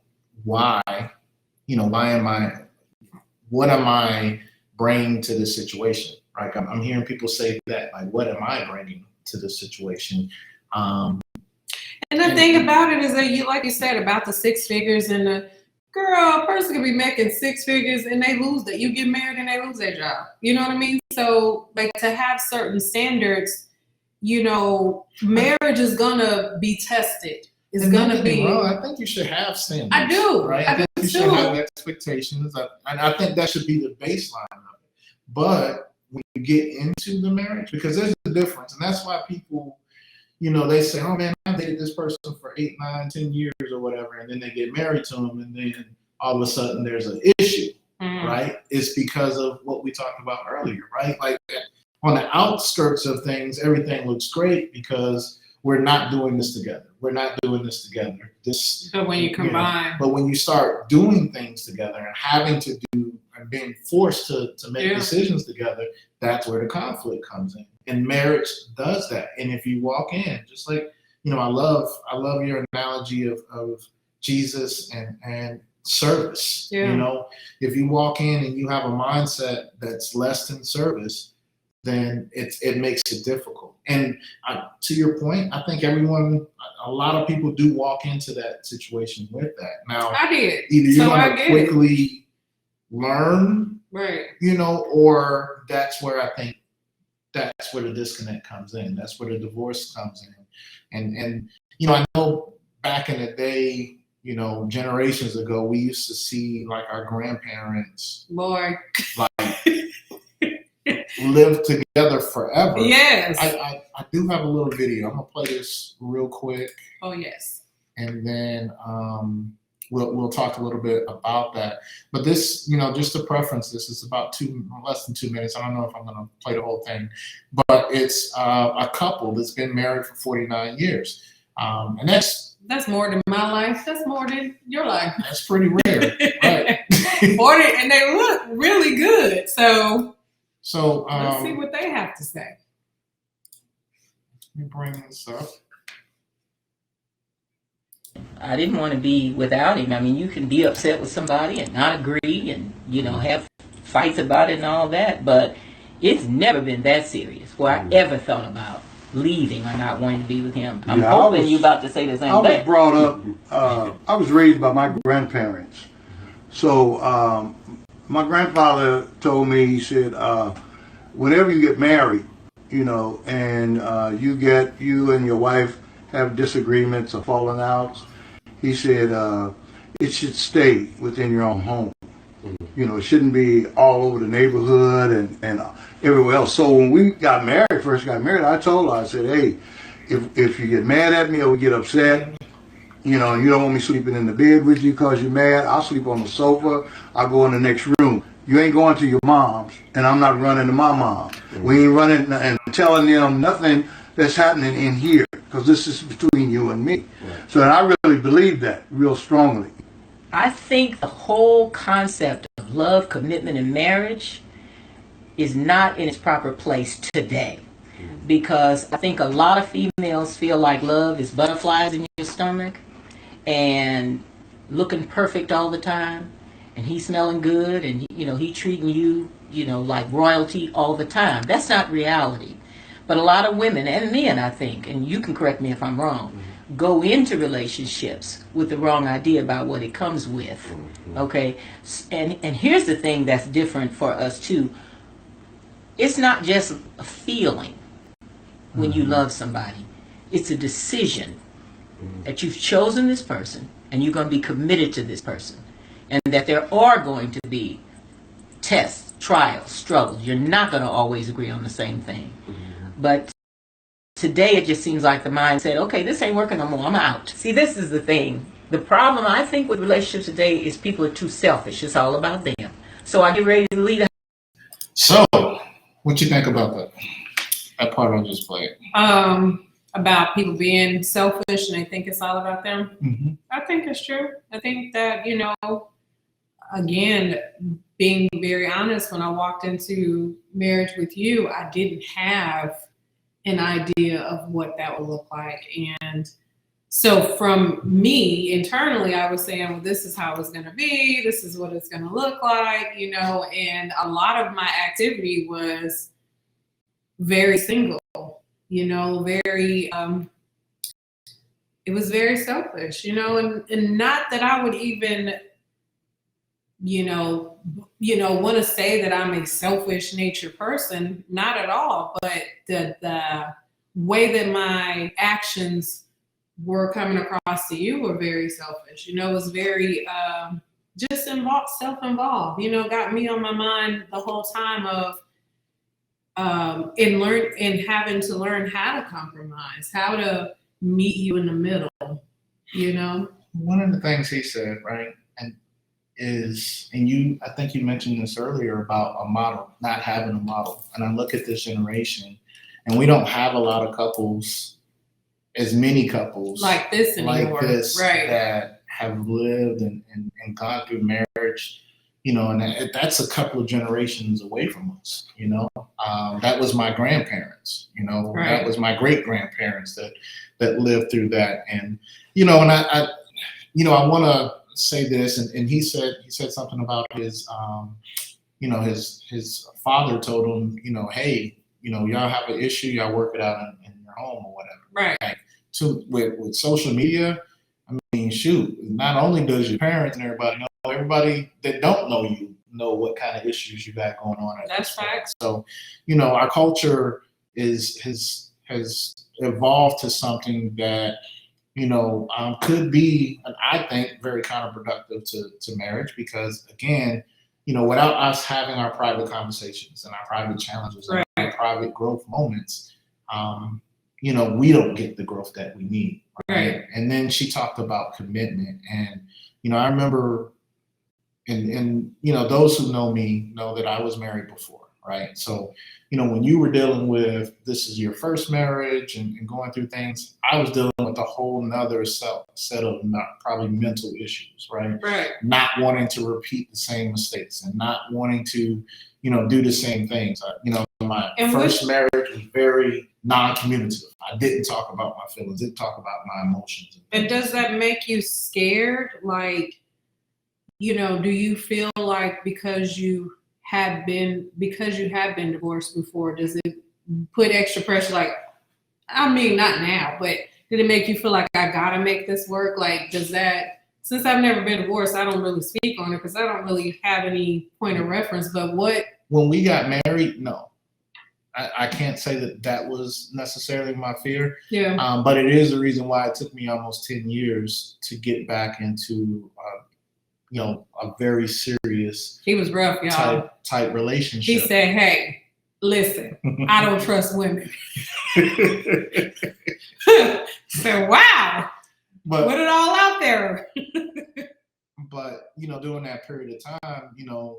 what am I bringing to this situation? Right? I'm hearing people say that, like, what am I bringing to this situation? And the thing about it is that you, like you said, about the 6 figures and the girl, a person could be making 6 figures and they lose that. You get married and they lose their job. You know what I mean? So, like, to have certain standards, you know, marriage is gonna be tested. It's gonna be. Well, I think you should have standards. I do. Right? I think you should have expectations, and I think that should be the baseline of it. But when you get into the marriage, because there's a difference, and that's why people, you know, they say, oh man, I dated this person for 8, 9, 10 years or whatever, and then they get married to them, and then all of a sudden there's an issue, right? It's because of what we talked about earlier, right? Like on the outskirts of things, everything looks great because we're not doing this together. We're not doing this together. But when you combine, but when you start doing things together and having to do and being forced to make decisions together, that's where the conflict comes in. And marriage does that. And if you walk in, just like, you know, I love your analogy of Jesus and service. You know, if you walk in and you have a mindset that's less than service, then it makes it difficult. And to your point, I think a lot of people do walk into that situation with that. Now, I did. Either you're going to quickly learn, right? You know, or that's where I think that's where the disconnect comes in. That's where the divorce comes in. And you know, I know back in the day, you know, generations ago, we used to see like our grandparents, Lord, like live together forever. Yes. I do have a little video. I'm gonna play this real quick. Oh yes. And then we'll talk a little bit about that. But this, you know, just to preference this, it's about less than 2 minutes. I don't know if I'm gonna play the whole thing, but it's a couple that's been married for 49 years. And that's more than my life. That's more than your life. That's pretty rare, right? And they look really good. So let's see what they have to say. Let me bring this up. I didn't want to be without him. I mean, you can be upset with somebody and not agree and, have fights about it and all that, but it's never been that serious where I ever thought about leaving or not wanting to be with him. I'm hoping you're about to say the same thing. I was brought up, I was raised by my grandparents. So my grandfather told me, he said, whenever you get married, and you and your wife have disagreements or falling outs, he said it should stay within your own home. It shouldn't be all over the neighborhood and everywhere else. So when we first got married, I told her, I said, hey, if you get mad at me or we get upset, and you don't want me sleeping in the bed with you because you're mad, I'll sleep on the sofa. I'll go in the next room. You ain't going to your mom's, and I'm not running to my mom. We ain't running and telling them nothing that's happening in here, because this is between you and me. So I really believe that real strongly. I think the whole concept of love, commitment, and marriage is not in its proper place today. Because I think a lot of females feel like love is butterflies in your stomach and looking perfect all the time, and he smelling good, and he treating you, like royalty all the time. That's not reality. But a lot of women and men, I think, and you can correct me if I'm wrong, go into relationships with the wrong idea about what it comes with. Okay? And here's the thing that's different for us too. It's not just a feeling when you love somebody. It's a decision that you've chosen this person and you're going to be committed to this person, and that there are going to be tests, trials, struggles. You're not going to always agree on the same thing. But today it just seems like the mind said, okay, this ain't working no more, I'm out. See, this is the thing. The problem I think with relationships today is people are too selfish. It's all about them. So I get ready to leave. So, what you think about that part I just played? About people being selfish and they think it's all about them. I think it's true. I think that, again, being very honest, when I walked into marriage with you, I didn't have an idea of what that would look like. And so from me internally, I was saying, well, this is how it's going to be. This is what it's going to look like, and a lot of my activity was very single, very, it was very selfish, and not that I would even, want to say that I'm a selfish nature person, not at all, but the way that my actions were coming across to you were very selfish, it was very, just self-involved, got me on my mind the whole time of, and having to learn how to compromise, how to meet you in the middle, One of the things he said, right, I think you mentioned this earlier about a model, not having a model. And I look at this generation, and we don't have a lot of couples, as many couples like this anymore, right? That have lived and gone through marriage. And that's a couple of generations away from us, that was my grandparents, right. That was my great grandparents that lived through that. And, and I want to say this, and he said something about his, his father told him, hey, y'all have an issue, y'all work it out in your home or whatever. Right. Like, with social media, I mean, shoot, not only does your parents and everybody that don't know you know what kind of issues you got going on. That's facts. So, our culture has evolved to something that, could be, I think, very counterproductive to marriage, because again, without us having our private conversations and our private challenges and our private growth moments, we don't get the growth that we need. Right. And then she talked about commitment, and, I remember, and those who know me know that I was married before, right? So, when you were dealing with, this is your first marriage and going through things, I was dealing with a whole nother set of probably mental issues, right? Right. Not wanting to repeat the same mistakes and not wanting to, do the same things. My first marriage was very non-communicative. I didn't talk about my feelings, didn't talk about my emotions. And does that make you scared? Like, you know, do you feel like because you have been divorced before, does it put extra pressure? Like, I mean, not now, but did it make you feel like I gotta make this work? Like, does that, since I've never been divorced, I don't really speak on it because I don't really have any point of reference, but when we got married, no. I can't say that was necessarily my fear. Yeah. But it is the reason why it took me almost 10 years to get back into, you know, a very serious He was rough, y'all. type relationship. He said, hey, listen, I don't trust women. So, wow. But put it all out there. but, you know, during that period of time, you know,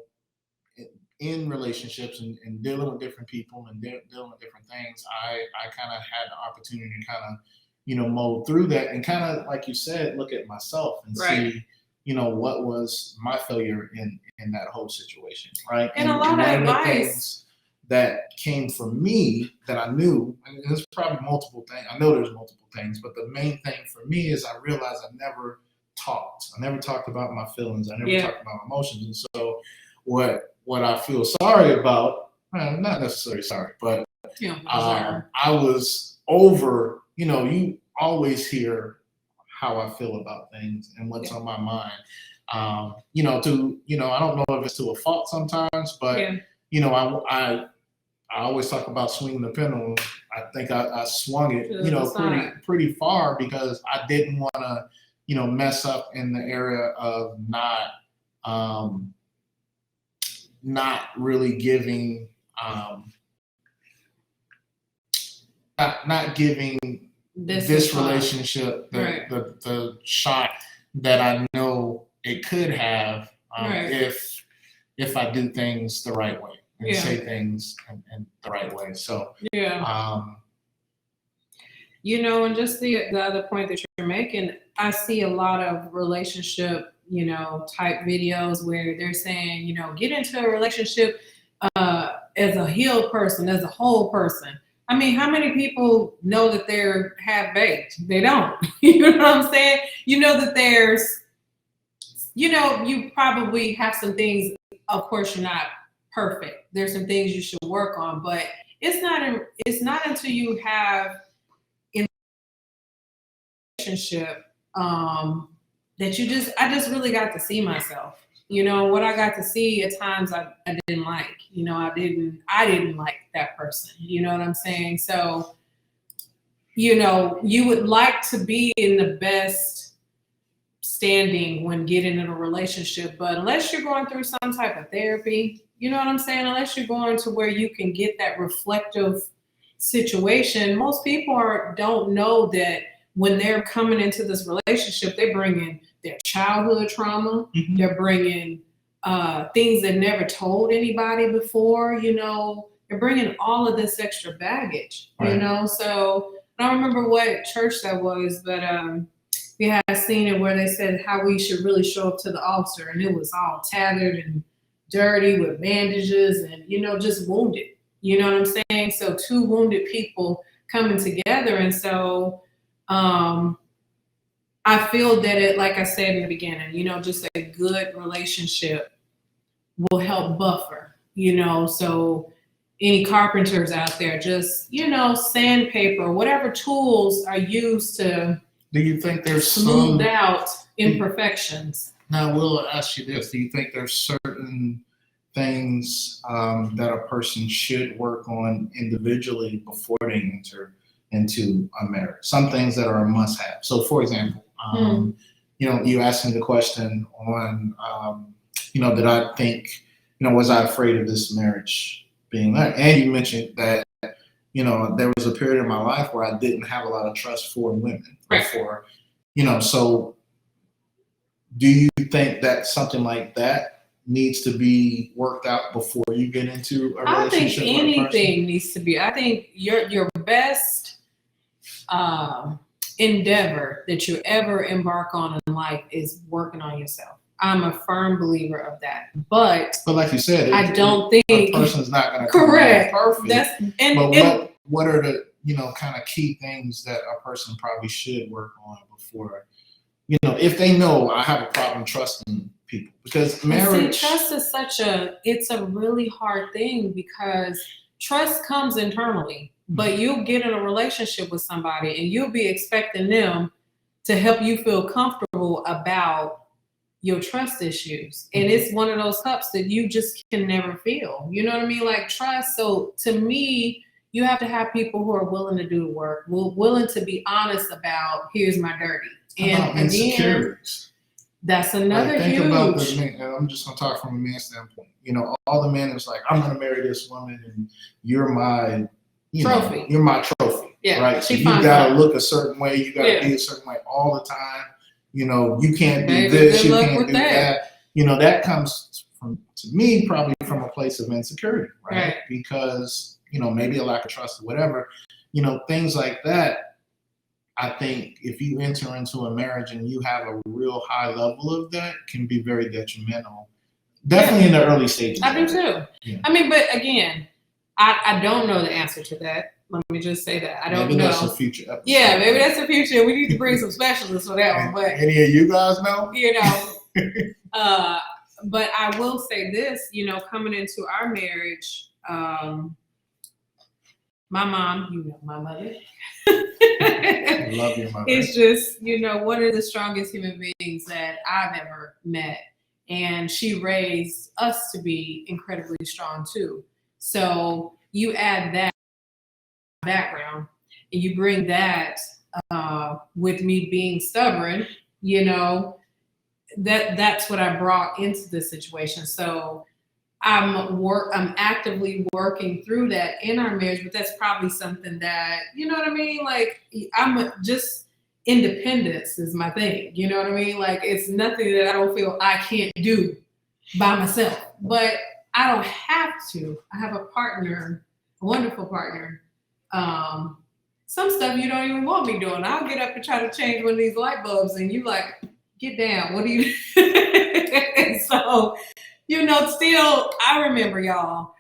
in relationships and dealing with different people and dealing with different things, I kind of had the opportunity to kind of, you know, mold through that and kind of, like you said, look at myself and see, you know, what was my failure in that whole situation, right? And a lot of one advice the things that came from me that I knew, and there's probably multiple things. I know there's multiple things, but the main thing for me is I realized I never talked. I never talked about my feelings. I never talked about my emotions. And so what I feel sorry about, not necessarily sorry, but I was over, you know, you always hear how I feel about things and what's on my mind. You know, I don't know if it's to a fault sometimes, but, you know, I always talk about swinging the pendulum. I think I swung it, you know, pretty far because I didn't want to, you know, mess up in the area of not really giving, not giving this relationship the shot that I know it could have if I do things the right way and say things in the right way. So you know, and just the other point that you're making, I see a lot of relationship, you know, type videos where they're saying, you know, get into a relationship as a healed person, as a whole person. I mean, how many people know that they're half-baked? They don't. You know what I'm saying? You know that there's, you know, you probably have some things, of course, you're not perfect. There's some things you should work on, but it's not until you have in a relationship that I just really got to see myself. You know, what I got to see at times I didn't like. You know, I didn't like that person. You know what I'm saying? So, you know, you would like to be in the best standing when getting in a relationship, but unless you're going through some type of therapy, you know what I'm saying? Unless you're going to where you can get that reflective situation, most people don't know that when they're coming into this relationship, they're bringing their childhood trauma. Mm-hmm. They're bringing things they never told anybody before. You know, they're bringing all of this extra baggage. Right. You know, so I don't remember what church that was, but we had seen it where they said how we should really show up to the altar, and it was all tattered and dirty with bandages and, you know, just wounded. You know what I'm saying? So two wounded people coming together, and so I feel that it, like I said in the beginning, you know, just a good relationship will help buffer, you know, so any carpenters out there, just, you know, sandpaper, whatever tools are used to do you think there's smooth out imperfections? Now, we'll ask you this. Do you think there's certain things that a person should work on individually before they enter into a marriage? Some things that are a must-have. So, for example, you know, you asked me the question on, you know, did I think, you know, was I afraid of this marriage being there? And you mentioned that, you know, there was a period in my life where I didn't have a lot of trust for women before, you know, so do you think that something like that needs to be worked out before you get into a relationship? I think anything needs to be. I think your best endeavor that you ever embark on in life is working on yourself. I'm a firm believer of that. But like you said, I don't think a person's not going to correct. come perfect. That's but what are kind of key things that a person probably should work on before, if they know I have a problem trusting people, because marriage. See, trust is it's a really hard thing, because trust comes internally, but you'll get in a relationship with somebody and you'll be expecting them to help you feel comfortable about your trust issues. And it's one of those cups that you just can never feel. You know what I mean? Like trust. So to me, you have to have people who are willing to do the work, willing to be honest about, here's my dirty. And again, that's another think huge. About the men, and I'm just gonna talk from a man's standpoint. All the men is like, I'm gonna marry this woman, and you're my trophy. You're my trophy. Yeah, right. So you gotta look a certain way. You gotta be a certain way all the time. You can't do this. You can't do that. That comes to me probably from a place of insecurity, right? Because maybe a lack of trust or whatever. Things like that. I think if you enter into a marriage and you have a real high level of that, can be very detrimental. Definitely in the early stages. I do too. Yeah. I mean, but again, I don't know the answer to that. Let me just say that. I don't know. Maybe that's a future episode. Yeah, maybe that's a future. We need to bring some specialists for that one. But any of you guys know? But I will say this, coming into our marriage, my mom, my mother. I love your mother. It's just, one of the strongest human beings that I've ever met. And she raised us to be incredibly strong too. So you add that background and you bring that with me being stubborn, that's what I brought into this situation. So I'm actively working through that in our marriage, but that's probably something that, you know what I mean? Like just independence is my thing. You know what I mean? Like it's nothing that I don't feel I can't do by myself, but I don't have to. I have a partner, a wonderful partner. Some stuff you don't even want me doing. I'll get up and try to change one of these light bulbs and you like, get down. What do you And so, still, I remember y'all,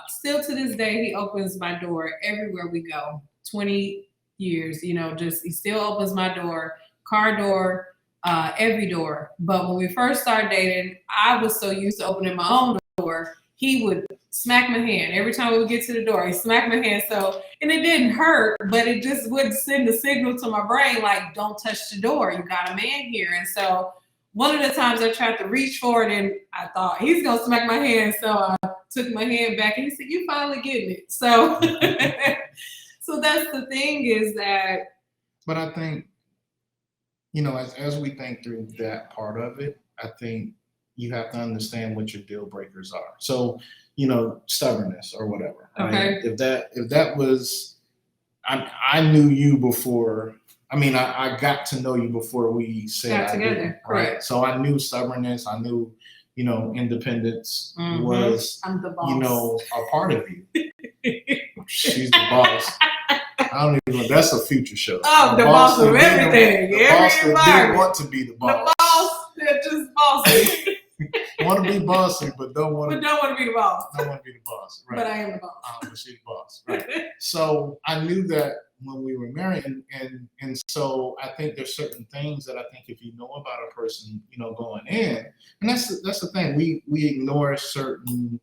still to this day, he opens my door everywhere we go. 20 years, he still opens my door, car door, every door. But when we first started dating, I was so used to opening my own door, he would smack my hand. Every time we would get to the door, he smacked my hand. And it didn't hurt, but it just would send a signal to my brain, like, don't touch the door. You got a man here. And so one of the times I tried to reach for it and I thought he's going to smack my hand. So I took my hand back and he said, you finally getting it. So, so that's the thing is that. But I think, as we think through that part of it, I think you have to understand what your deal breakers are. So, stubbornness or whatever. Right? Okay. If that was, I knew you before. I got to know you before we got together. Right. Correct. So I knew stubbornness. I knew, independence was, a part of you. She's the boss. I don't even know. That's a future show. Oh, the boss of everything. The boss that didn't want to be the boss. The boss that just bossy. Want to be bossy, but don't want to be the boss. Don't want to be the boss. Right. But I am the boss. But she's the boss. Right. So I knew that when we were married, and so I think there's certain things that I think if you know about a person, going in, and that's the thing. We ignore certain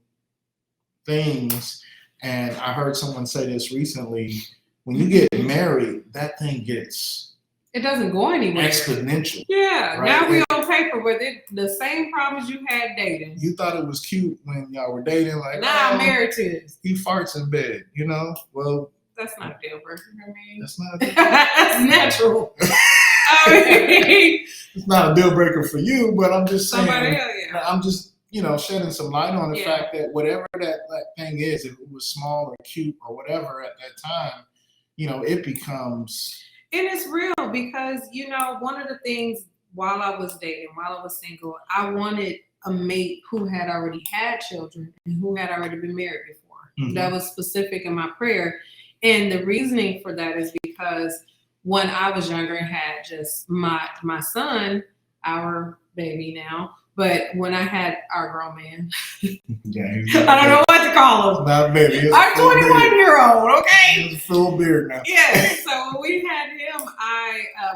things, and I heard someone say this recently. When you get married, that thing gets. It doesn't go anywhere. Exponential. Yeah. Right? Now we on paper, but the same problems you had dating. You thought it was cute when y'all were dating, like now I'm married to this. He farts in bed, Well, that's not a deal breaker. That's not a deal breaker. That's natural. It's not a deal breaker for you, but I'm just saying. Somebody else, yeah. I'm just shedding some light on the fact that whatever that thing is, if it was small or cute or whatever at that time, it becomes. And it's real because, one of the things while I was dating, while I was single, I wanted a mate who had already had children and who had already been married before. Mm-hmm. That was specific in my prayer. And the reasoning for that is because when I was younger and had just my son, our baby now, But when I had our grown man, Yeah, I don't know what to call him. Not baby. Our 21-year-old, okay? He's a full beard now. Yeah. So when we had him,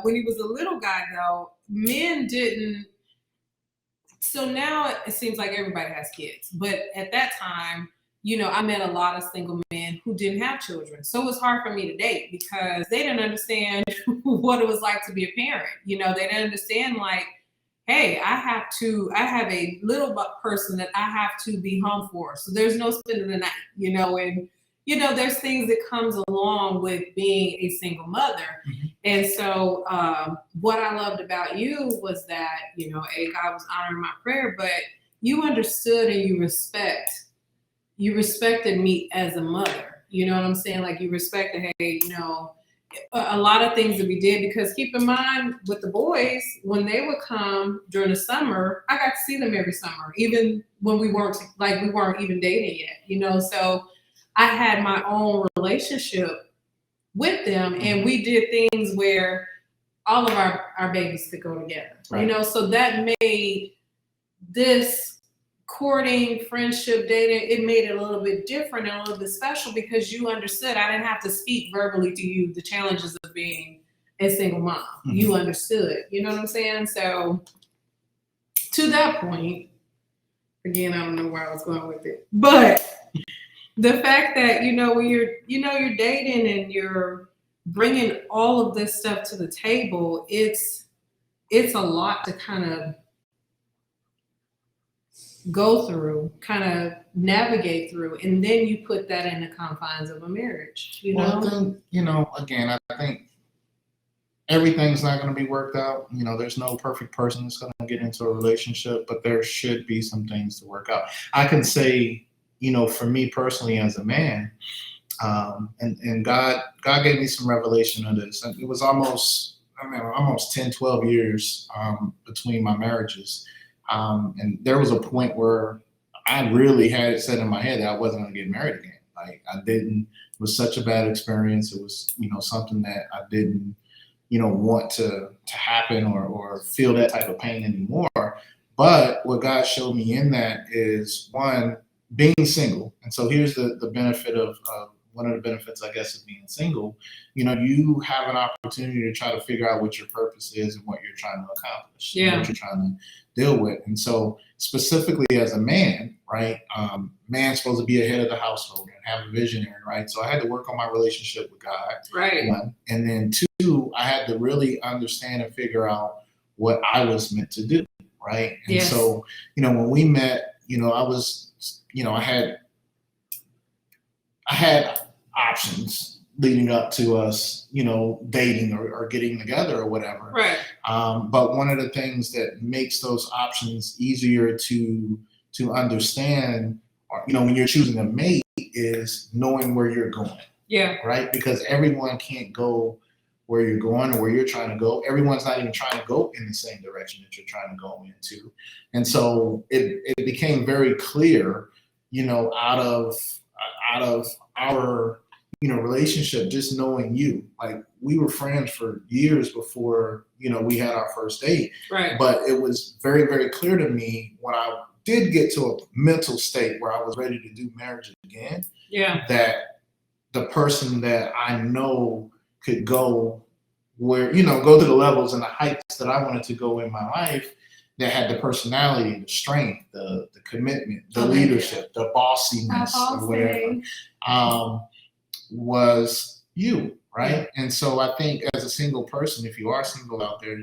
when he was a little guy though, men didn't. So now it seems like everybody has kids, but at that time, I met a lot of single men who didn't have children. So it was hard for me to date because they didn't understand what it was like to be a parent. They didn't understand like, hey, I have a little person that I have to be home for. So there's no spending the night, and there's things that comes along with being a single mother. Mm-hmm. And so what I loved about you was that, God was honoring my prayer, but you understood and you respected me as a mother. You know what I'm saying? Like you respected, hey, a lot of things that we did, because keep in mind with the boys, when they would come during the summer, I got to see them every summer, even when we weren't even dating yet, so I had my own relationship with them, and we did things where all of our babies could go together, right. So that made this courting, friendship, dating, it made it a little bit different and a little bit special because you understood. I didn't have to speak verbally to you the challenges of being a single mom. Mm-hmm. You understood, you know what I'm saying? So to that point, again, I don't know where I was going with it, but the fact that, when you're dating and you're bringing all of this stuff to the table, it's a lot to kind of go through, kind of navigate through, and then you put that in the confines of a marriage, Well, I think, again, I think everything's not going to be worked out. There's no perfect person that's going to get into a relationship, but there should be some things to work out. I can say, for me personally as a man, and God gave me some revelation of this. And it was almost 10, 12 years between my marriages. And there was a point where I really had it set in my head that I wasn't going to get married again. Like I didn't, it was such a bad experience. It was, something that I didn't, want to happen or feel that type of pain anymore. But what God showed me in that is, one, being single. And so here's the benefit of one of the benefits, I guess, of being single. You have an opportunity to try to figure out what your purpose is and what you're trying to accomplish, and what you're trying to deal with. And so specifically as a man, right, man's supposed to be a head of the household and have a visionary, right? So I had to work on my relationship with God, right? One. And then two, I had to really understand and figure out what I was meant to do, right? And so, when we met, I had options leading up to us, dating or getting together or whatever. Right. But one of the things that makes those options easier to understand, when you're choosing a mate, is knowing where you're going. Yeah. Right. Because everyone can't go where you're going or where you're trying to go. Everyone's not even trying to go in the same direction that you're trying to go into. And so it became very clear, out of our, relationship, just knowing you, like we were friends for years before, we had our first date. Right. But it was very, very clear to me when I did get to a mental state where I was ready to do marriage again, that the person that I know could go where, go to the levels and the heights that I wanted to go in my life, that had the personality, the strength, the commitment, the leadership, the bossiness, or whatever, was you, right? And so I think as a single person, if you are single out there,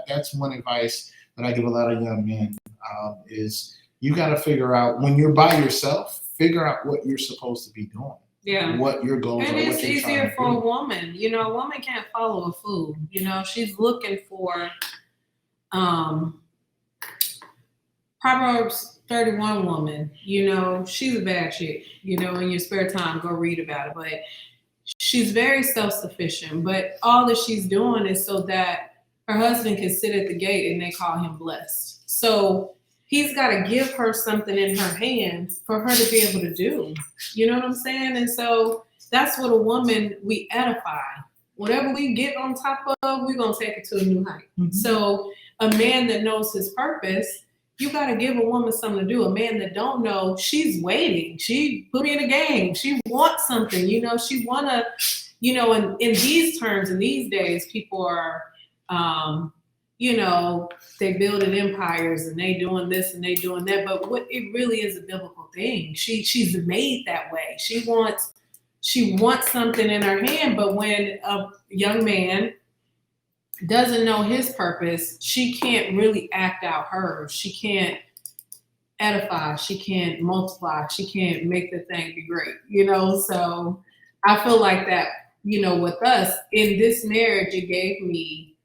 that's one advice that I give a lot of young men, is you got to figure out, when you're by yourself, figure out what you're supposed to be doing. Yeah. What your goals are. And it's what you're easier for to a woman. A woman can't follow a fool. She's looking for Proverbs 31 woman, she's a bad chick, in your spare time, go read about it. But she's very self-sufficient, but all that she's doing is so that her husband can sit at the gate and they call him blessed. So he's got to give her something in her hand for her to be able to do. You know what I'm saying? And so that's what a woman, we edify. Whatever we get on top of, we're going to take it to a new height. Mm-hmm. So a man that knows his purpose, you got to give a woman something to do. A man that don't know, she's waiting. She put me in a game. She wants something, she want to, in these terms, in these days, people are, they building empires and they doing this and they doing that. But what it really is a biblical thing. She's made that way. She wants something in her hand. But when a young man doesn't know his purpose, she can't really act out hers. She can't edify. She can't multiply. She can't make the thing be great, So I feel like that, with us in this marriage, it gave me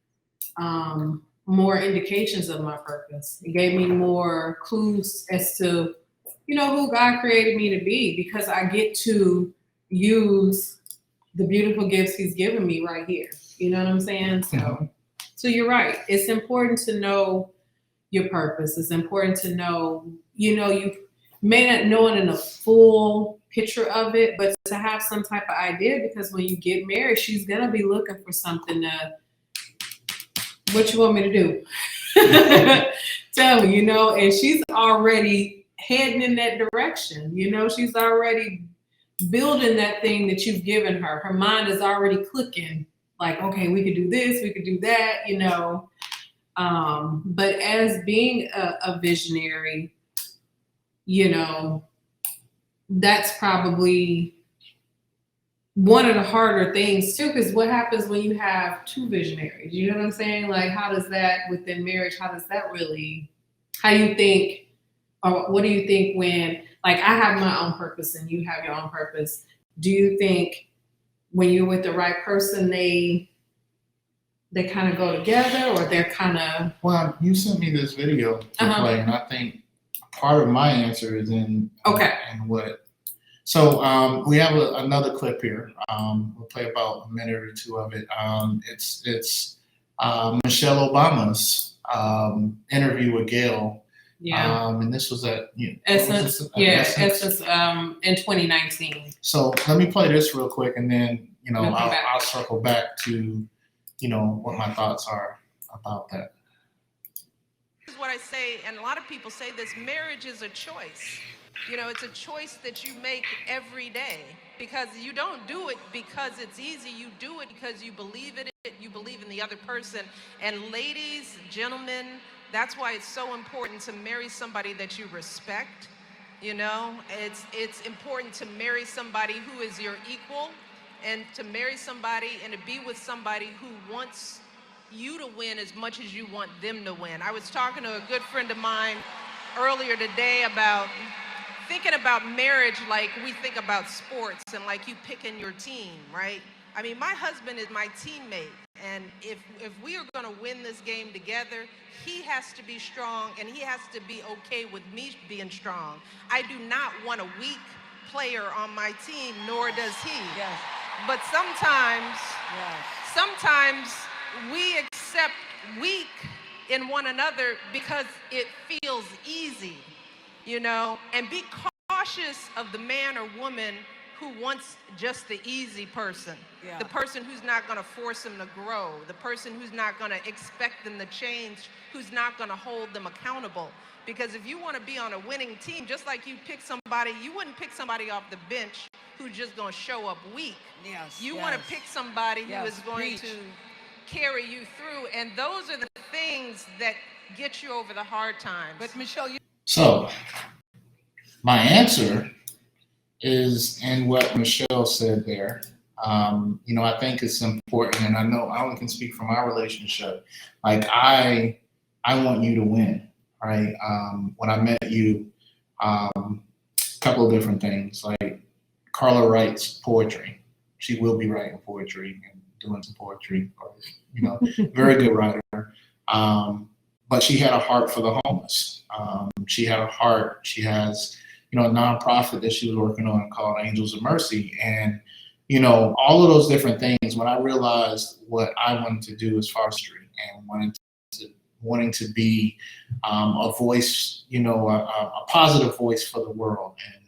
more indications of my purpose. It gave me more clues as to, who God created me to be, because I get to use the beautiful gifts he's given me right here. You know what I'm saying? So you're right. It's important to know your purpose. It's important to know, you may not know it in a full picture of it, but to have some type of idea, because when you get married, she's going to be looking for something what you want me to do? Tell me, and she's already heading in that direction. She's already building that thing that you've given her. Her mind is already clicking. Like, okay, we could do this, we could do that, but as being a visionary, that's probably one of the harder things too, because what happens when you have two visionaries? You know what I'm saying? Like, how does that within marriage, how do you think, or what do you think when, like, I have my own purpose and you have your own purpose? Do you think when you're with the right person, they kind of go together, or they're kind of... Well, you sent me this video to play, and I think part of my answer is in what. So we have another clip here. We'll play about a minute or two of it. It's Michelle Obama's interview with Gail. Yeah. And this was at Essence. Essence in 2019. So let me play this real quick, and then I'll circle back to what my thoughts are about that. This is what I say, and a lot of people say this: marriage is a choice. It's a choice that you make every day, because you don't do it because it's easy. You do it because you believe in it. You believe in the other person. And ladies, gentlemen, that's why it's so important to marry somebody that you respect. It's important to marry somebody who is your equal, and to marry somebody and to be with somebody who wants you to win as much as you want them to win. I was talking to a good friend of mine earlier today about thinking about marriage like we think about sports, and like you picking your team, right? I mean, my husband is my teammate, and if we are going to win this game together, he has to be strong, and he has to be okay with me being strong. I do not want a weak player on my team, nor does he. Yes. But sometimes we accept weak in one another because it feels easy, and be cautious of the man or woman who wants just the easy person, the person who's not going to force them to grow, the person who's not going to expect them to change, who's not going to hold them accountable. Because if you want to be on a winning team, just like you pick somebody, you wouldn't pick somebody off the bench who's just going to show up weak. You want to pick somebody who is going to carry you through, and those are the things that get you over the hard times. But Michelle, So my answer is in what Michelle said there. I think it's important, and I know I only can speak from our relationship. Like, I want you to win, right? When I met you, a couple of different things. Like, Carla writes poetry. She will be writing poetry and doing some poetry, very good writer. But she had a heart for the homeless. She had a heart. She has, a nonprofit that she was working on called Angels of Mercy. And, all of those different things, when I realized what I wanted to do as far as history, and wanting to be a voice, a positive voice for the world. And,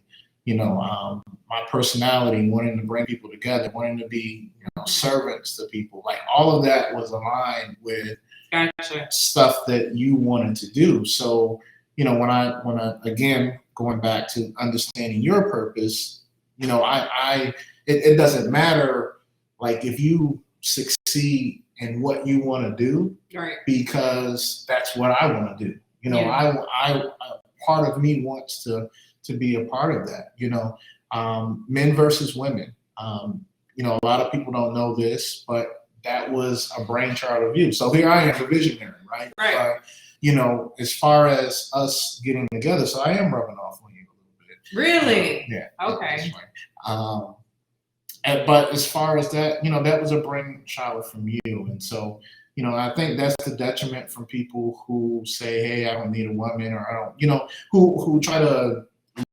my personality, wanting to bring people together, wanting to be, servants to people, like all of that was aligned with stuff that you wanted to do. So, when I again, going back to understanding your purpose, it doesn't matter, like, if you succeed in what you want to do, Right. because that's what I want to do. I part of me wants to be a part of that. Men versus women. A lot of people don't know this, but that was a brainchild of you. So here I am, the visionary, right? Right. As far as us getting together, so I am rubbing off on you a little bit. Really? Yeah. Okay. But as far as that, that was a brainchild from you. And so, I think that's the detriment from people who say, hey, I don't need a woman, or I don't, who try to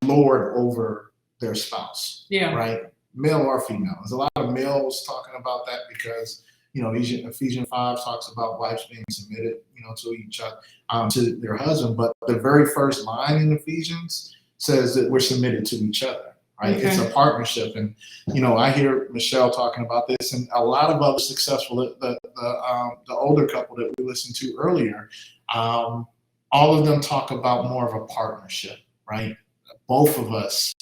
lord over their spouse. Yeah. Right? Male or female. There's a lot of males talking about that because, Ephesians 5 talks about wives being submitted, to each other, to their husband. But the very first line in Ephesians says that we're submitted to each other. Right? Okay. It's a partnership. And, I hear Michelle talking about this, and a lot of other successful, the older couple that we listened to earlier, all of them talk about more of a partnership, right? Both of us,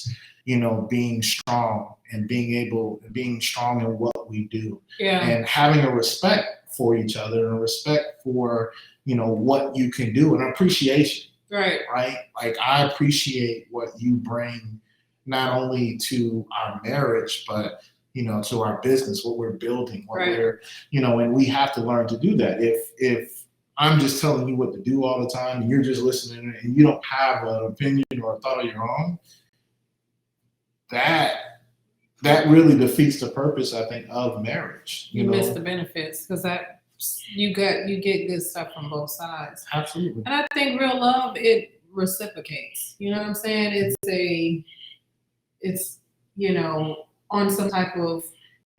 being strong and being strong in what we do, and having a respect for each other and a respect for, what you can do, and appreciation. Right. Right? Like, I appreciate what you bring, not only to our marriage, but, to our business, what we're building, what we're, and we have to learn to do that. If I'm just telling you what to do all the time and you're just listening and you don't have an opinion or a thought of your own, that really defeats the purpose, I think, of marriage. You miss the benefits, because that you get good stuff from both sides. Absolutely. And I think real love, it reciprocates. You know what I'm saying? It's on some type of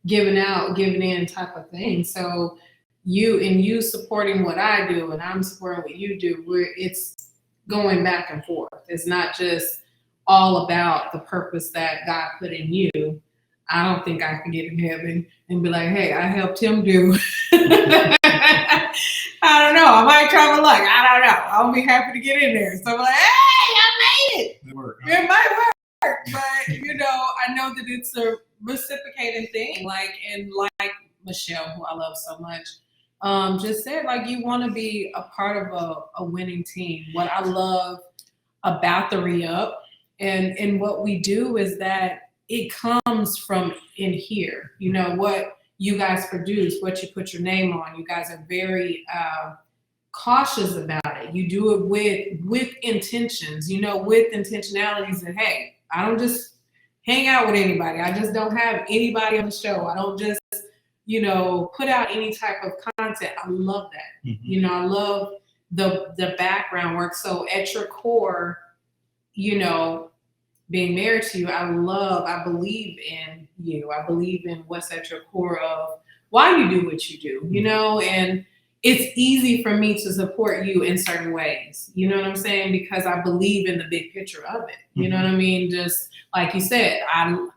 giving out, giving in type of thing. So you supporting what I do and I'm supporting what you do, it's going back and forth. It's not just all about the purpose that God put in you. I don't think I can get in heaven and be like, hey, I helped him do. I don't know. I might try my luck. I don't know. I'll be happy to get in there. So I'm like, hey, I made it. It might work. But, I know that it's a reciprocating thing. Like Michelle, who I love so much, just said, like, you want to be a part of a winning team. What I love about the Re-Up and what we do is that it comes from in here. What you guys produce, what you put your name on. You guys are very cautious about it. You do it with intentions, with intentionalities that, hey, I don't just hang out with anybody. I just don't have anybody on the show. I don't just, put out any type of content. I love that. Mm-hmm. I love the background work. So at your core, being married to you, I believe in you. I believe in what's at your core of why you do what you do, and it's easy for me to support you in certain ways. You know what I'm saying? Because I believe in the big picture of it. You know what I mean? Just like you said, I've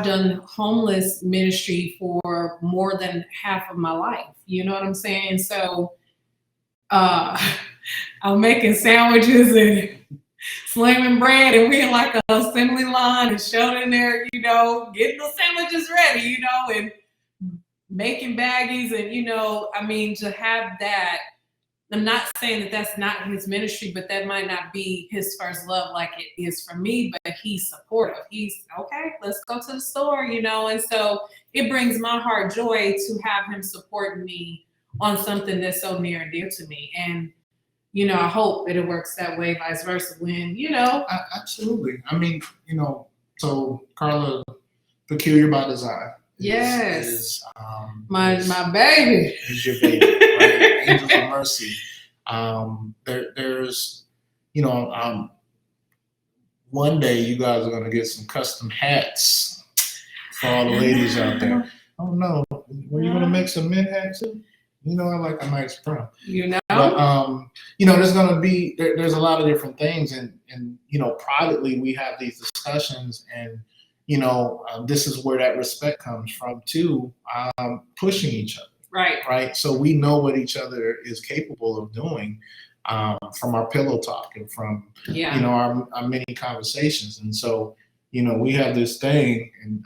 done homeless ministry for more than half of my life. You know what I'm saying? So I'm making sandwiches and slamming bread, and we in like an assembly line and Shelton there, getting the sandwiches ready, and making baggies and, to have that. I'm not saying that that's not his ministry, but that might not be his first love like it is for me, but he's supportive. He's okay, let's go to the store, and so it brings my heart joy to have him support me on something that's so near and dear to me. And, I hope that it works that way, vice versa, when, Absolutely. So Carla, Peculiar by Design. Yes. My baby. Is your baby, right? Angels of Mercy. There's, one day you guys are going to get some custom hats for all the ladies out there. Oh no, were you going to make some men hats too? I like a nice brown. But, there's going to be, there's a lot of different things. And privately we have these discussions and, this is where that respect comes from too, pushing each other. Right. Right. So we know what each other is capable of doing. from our pillow talk and from Yeah. you know our many conversations. And so we have this thing, and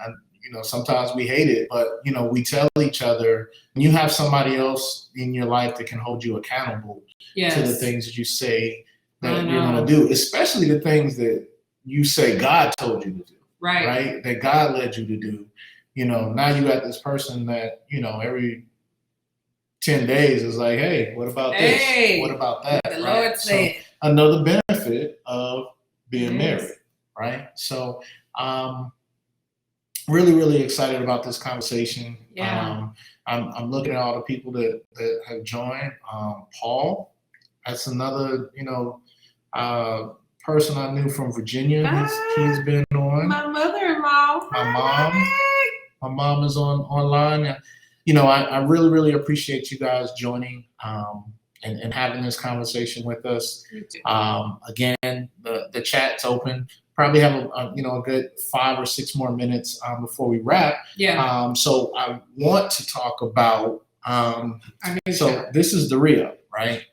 sometimes we hate it, but we tell each other, and you have somebody else in your life that can hold you accountable Yes. to the things that you say that you're going to do, especially the things that you say God told you to do, right? That God led you to do. Now you got this person that every 10 days is like, hey, what about this? What about that? The right? Lord said. So another benefit of being Yes. married, right? So really, really excited about this conversation. Yeah. I'm looking at all the people that have joined. Paul, that's another, person I knew from Virginia. He's been on. My mother-in-law. My mom is online. I really, really appreciate you guys joining and having this conversation with us. Again, the chat's open. Probably have a good 5 or 6 more minutes before we wrap. Yeah. So I want to talk about. This is TheReuPLive, right?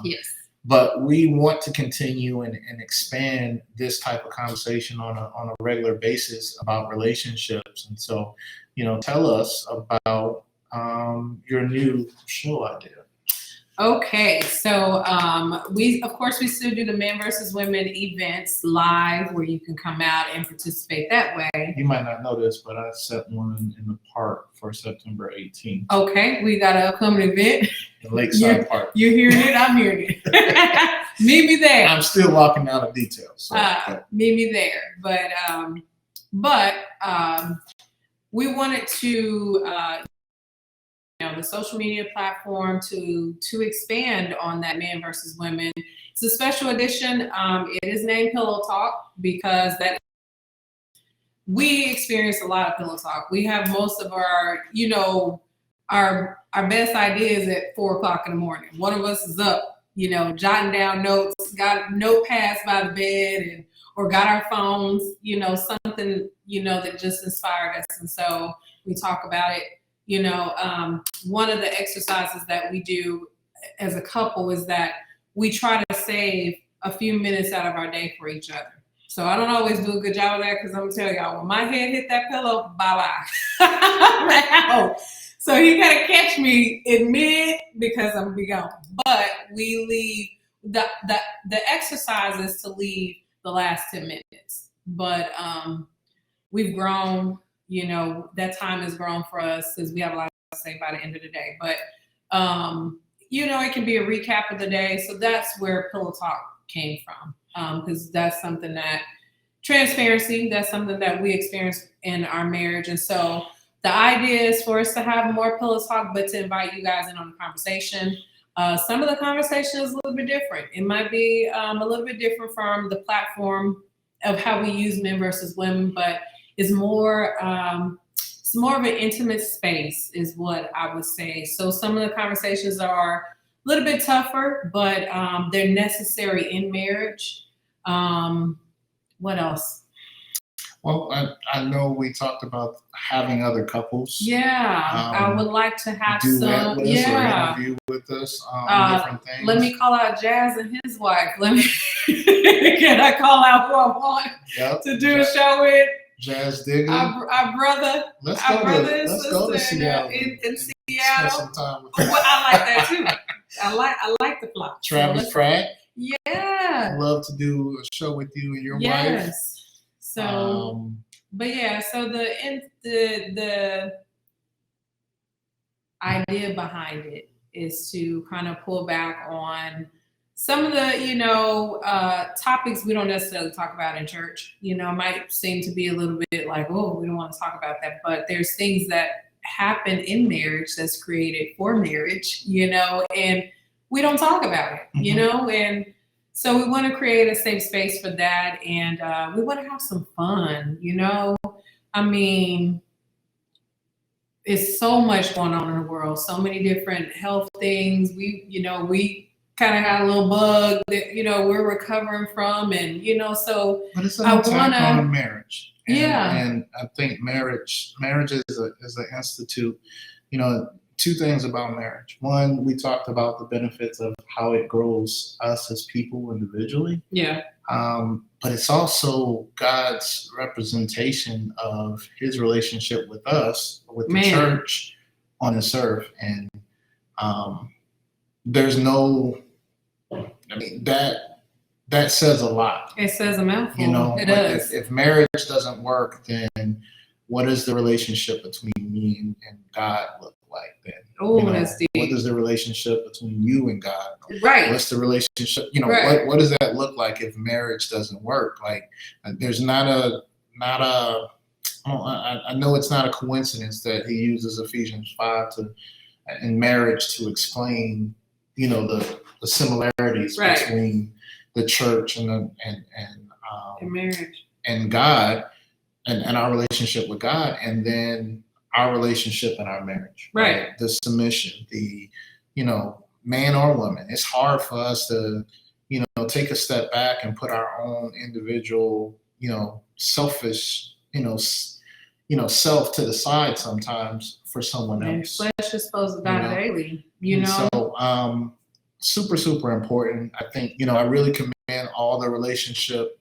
Yes. But we want to continue and expand this type of conversation on a regular basis about relationships. And so, tell us about your new show idea. Okay, so we still do the men versus women events live, where you can come out and participate that way. You might not know this, but I set one in the park for September 18th. Okay, we got an upcoming event. The Lakeside Park. You're hearing it, I'm hearing it. Meet me there. I'm still locking down the details. So, meet me there. But we wanted to the social media platform to expand on that men versus women. It's a special edition. It is named Pillow Talk because we experience a lot of pillow talk. We have most of our our best ideas at 4:00 in the morning. One of us is up, jotting down notes, got notepads by the bed, or got our phones, something, that just inspired us. And so we talk about it. One of the exercises that we do as a couple is that we try to save a few minutes out of our day for each other. So I don't always do a good job of that, because I'm gonna tell y'all, when my head hit that pillow, bye-bye. So you gotta catch me in mid, because I'm gonna be gone. But we leave the exercise is to leave the last 10 minutes. But we've grown. That time has grown for us, because we have a lot to say by the end of the day. But, it can be a recap of the day. So that's where Pillow Talk came from, because that's something transparency, that's something that we experienced in our marriage. And so the idea is for us to have more Pillow Talk, but to invite you guys in on the conversation. Some of the conversation is a little bit different. It might be a little bit different from the platform of how we use men versus women, but it's more of an intimate space, is what I would say. So some of the conversations are a little bit tougher, but they're necessary in marriage. What else? Well, I know we talked about having other couples. Yeah, I would like to have duet some. With us, or interview with us on different things. Let me call out Jazz and his wife. Can I call out who I want to do a show with? Jazz Digger. Our brother. Let's Let's go to Seattle. In Seattle. Spend some time with Well, I like that too. I like the plot. Travis Pratt. Yeah. I'd love to do a show with you and your wife. Yes. So, but yeah, so the idea behind it is to kind of pull back on some of the, topics we don't necessarily talk about in church. It might seem to be a little bit like, oh, we don't want to talk about that, but there's things that happen in marriage that's created for marriage, and we don't talk about it, and so we want to create a safe space for that, and we want to have some fun, I mean, it's so much going on in the world, so many different health things. We kind of had a little bug that, we're recovering from, and, so but it's an attack on marriage. And I think marriage is an institute, two things about marriage. One, we talked about the benefits of how it grows us as people individually. Yeah. But it's also God's representation of his relationship with us, with the church on this earth. And there's no, I mean, that says a lot. It says a mouthful. You know, it does. If marriage doesn't work, then what does the relationship between me and God look like then? Oh, you know, that's deep. What does the relationship between you and God? Right. What's the relationship? You know, Right. what does that look like if marriage doesn't work? Like, there's not a. I know it's not a coincidence that he uses Ephesians 5 in marriage to explain, you know, the similarities Right. between the church and marriage and God and our relationship with God, and then our relationship in our marriage. Right. The submission, you know, man or woman. It's hard for us to, you know, take a step back and put our own individual, you know, selfish, self to the side sometimes for someone else. Flesh is supposed to die daily, you know. So super, super important. I think, you know, I really commend all the relationship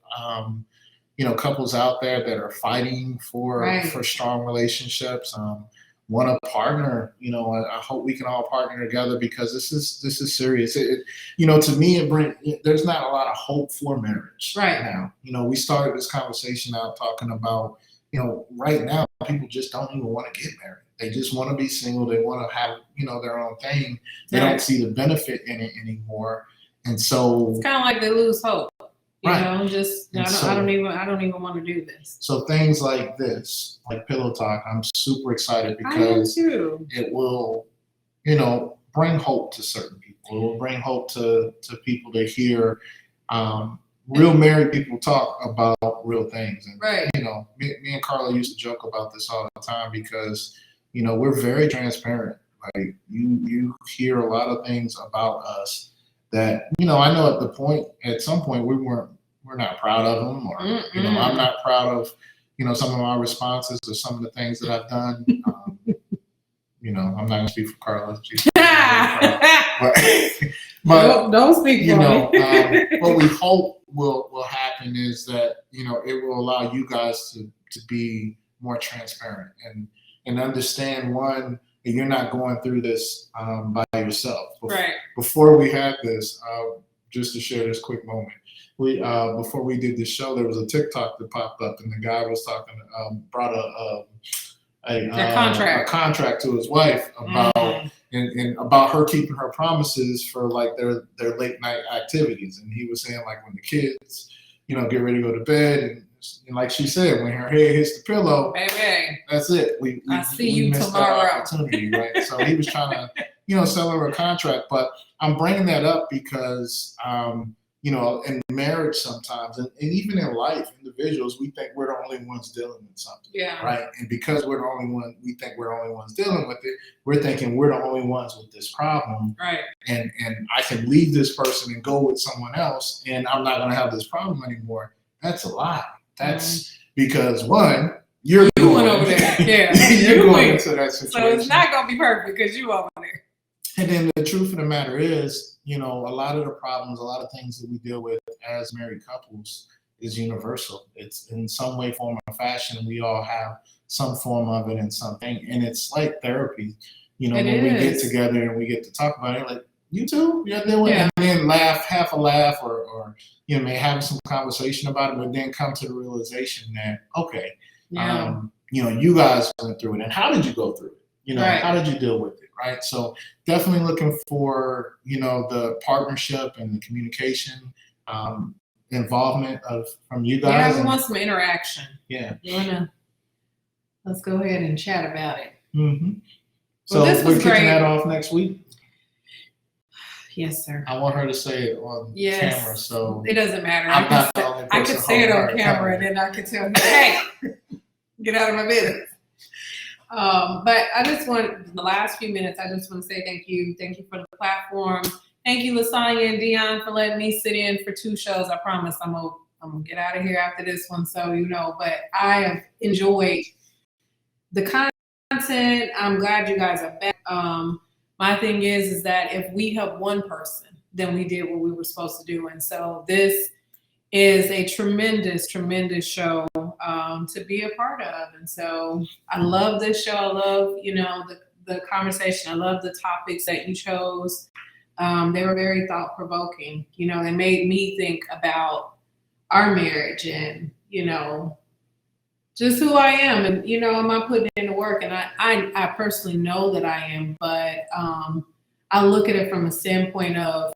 couples out there that are fighting for strong relationships. Want to partner, you know, I hope we can all partner together, because this is serious. You know, to me, there's not a lot of hope for marriage right now. You know, we started this conversation out talking about, you know, right now people just don't even want to get married. They just want to be single. They want to have, you know, their own thing. They don't see the benefit in it anymore. And so it's kind of like they lose hope. You know, just I don't even want to do this. So things like this, like Pillow Talk, I'm super excited because it will, you know, bring hope to certain people. It will bring hope to people to hear real married people talk about real things. And you know, me and Carla used to joke about this all the time, because, you know, we're very transparent. Like you hear a lot of things about us that, you know, I know at some point we're not proud of them, or you know, I'm not proud of, you know, some of my responses or some of the things that I've done. You know, I'm not gonna speak for Carla. but don't speak for you know, me. what we hope will happen is that, you know, it will allow you guys to be more transparent and understand, one, that you're not going through this by yourself. Before we had this, just to share this quick moment, before we did this show, there was a TikTok that popped up, and the guy was talking, brought a contract to his wife about and about her keeping her promises for like their late night activities. And he was saying, like, when the kids, you know, get ready to go to bed, and like she said, when her head hits the pillow, baby, that's it. We see you missed tomorrow. That opportunity, right? So he was trying to, you know, sell her a contract. But I'm bringing that up because, you know, in marriage sometimes, and even in life, individuals, we think we're the only ones dealing with something, right? And because we're the only one, we think we're the only ones dealing with it. We're thinking we're the only ones with this problem, right? And I can leave this person and go with someone else, and I'm not going to have this problem anymore. That's a lie. That's because, one, you're going over there. Yeah, you're going into that situation. So it's not going to be perfect because you over there. And then the truth of the matter is, you know, a lot of the problems, a lot of things that we deal with as married couples is universal. It's in some way, form, or fashion. We all have some form of it in something. And it's like therapy. You know, when we get together and we get to talk about it, like, you too? You're doing it? And then have a laugh or you know, may have some conversation about it, but then come to the realization that, okay, you know, you guys went through it. And how did you go through it? You know, how did you deal with it, right? So definitely looking for, you know, the partnership and the communication, involvement from you guys. Yeah, we want some interaction. Yeah. Let's go ahead and chat about it. Mm-hmm. So we're kicking that off next week? Yes, sir. I want her to say it on camera, so it doesn't matter. I could say it on camera, and then I could tell you, hey, get out of my business. But I just want, the last few minutes, I just want to say thank you. Thank you for the platform. Thank you, Lasagna and Dion, for letting me sit in for 2 shows. I promise I'm gonna get out of here after this one, so you know. But I have enjoyed the content. I'm glad you guys are back. My thing is that if we help one person, then we did what we were supposed to do. And so this is a tremendous, tremendous show to be a part of. And so I love this show. I love, the conversation. I love the topics that you chose. They were very thought-provoking. They made me think about our marriage and, just who I am. And, am I putting in the work? And I personally know that I am, but I look at it from a standpoint of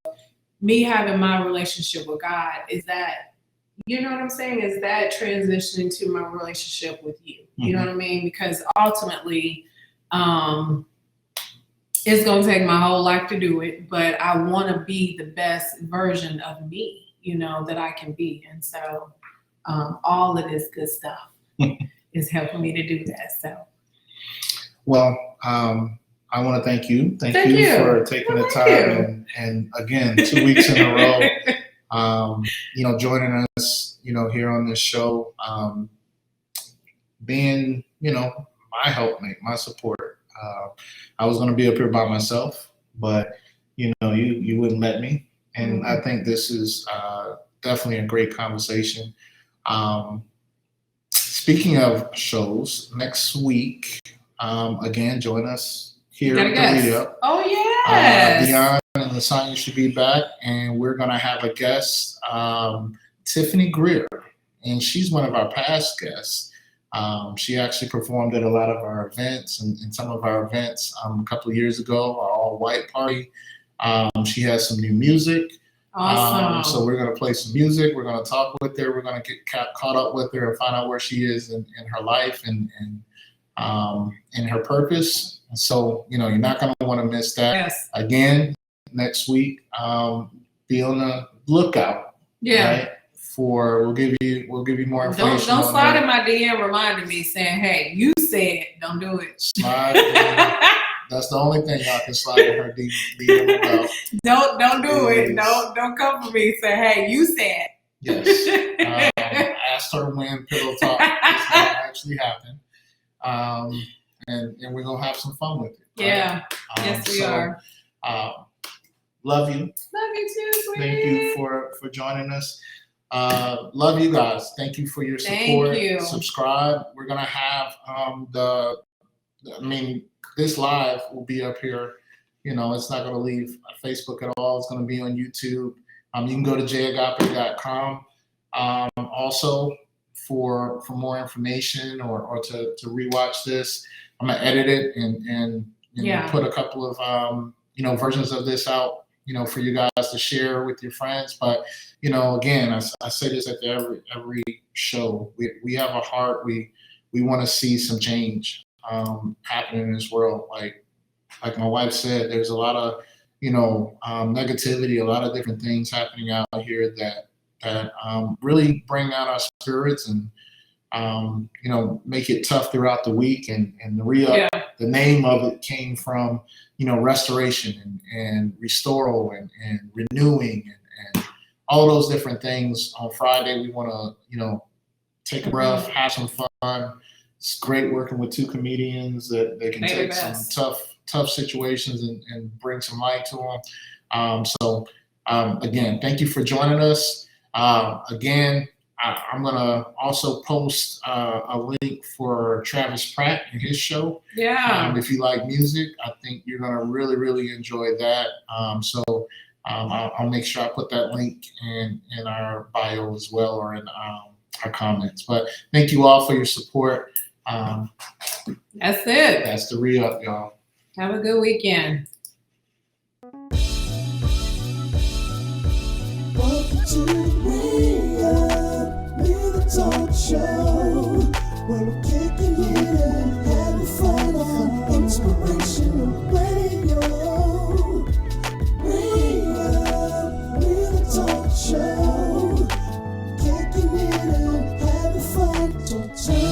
me having my relationship with God. Is that, you know what I'm saying? Is that transitioning to my relationship with you? You know what I mean? Because ultimately, it's going to take my whole life to do it, but I want to be the best version of me, that I can be. And so all of this good stuff is helping me to do that. So, well, I want to thank you. Thank you for taking the time and again, 2 weeks in a row, joining us, here on this show, being, my helpmate, my support. I was going to be up here by myself, but, you wouldn't let me. And I think this is definitely a great conversation. Speaking of shows, next week, again, join us here at TheReuPLive. Oh, yes. Deacon and Lasagna should be back, and we're going to have a guest, Tiffany Greer, and she's one of our past guests. She actually performed at a lot of our events and some of our events a couple of years ago, our all-white party. She has some new music. Awesome. So we're going to play some music. We're going to talk with her. We're going to get caught up with her and find out where she is in her life and her purpose. And so, you're not going to want to miss that. Yes. Again, next week, be on the lookout. Yeah. Right? We'll give you more information. Don't slide in my DM reminding me saying, hey, you said don't do it. Slide. That's the only thing y'all can slide in her DM about. Don't do it. Don't come for me and say, hey, you said. Yes. Asked her when Pillow Talk is going to actually happen. And we're going to have some fun with it. Right? Yeah. Yes, we are. Love you. Love you too, sweetie. Thank you for joining us. Love you guys. Thank you for your support. Thank you. Subscribe. We're going to have this live will be up here. It's not going to leave Facebook at all. It's going to be on YouTube. You can go to jagape.com. Also, for more information or to rewatch this, I'm going to edit it and put a couple of versions of this out, for you guys to share with your friends. But again, I say this at every show. We have a heart. We want to see some change happening in this world. Like my wife said, there's a lot of negativity, a lot of different things happening out here that really bring out our spirits and make it tough throughout the week. And the name of it came from restoration and restore and renewing and all those different things. On Friday we want to take a breath, have some fun. It's great working with two comedians that can take some tough situations and bring some light to them. Again, thank you for joining us. Again, I'm going to also post a link for Travis Pratt and his show. Yeah. If you like music, I think you're going to really, really enjoy that. I'll make sure I put that link in our bio as well, or in our comments. But thank you all for your support. That's it. That's the re-up, y'all. Have a good weekend. Welcome to the talk show, where we're kicking it and having fun on inspirational radio. The talk show, kicking it and having fun. So turn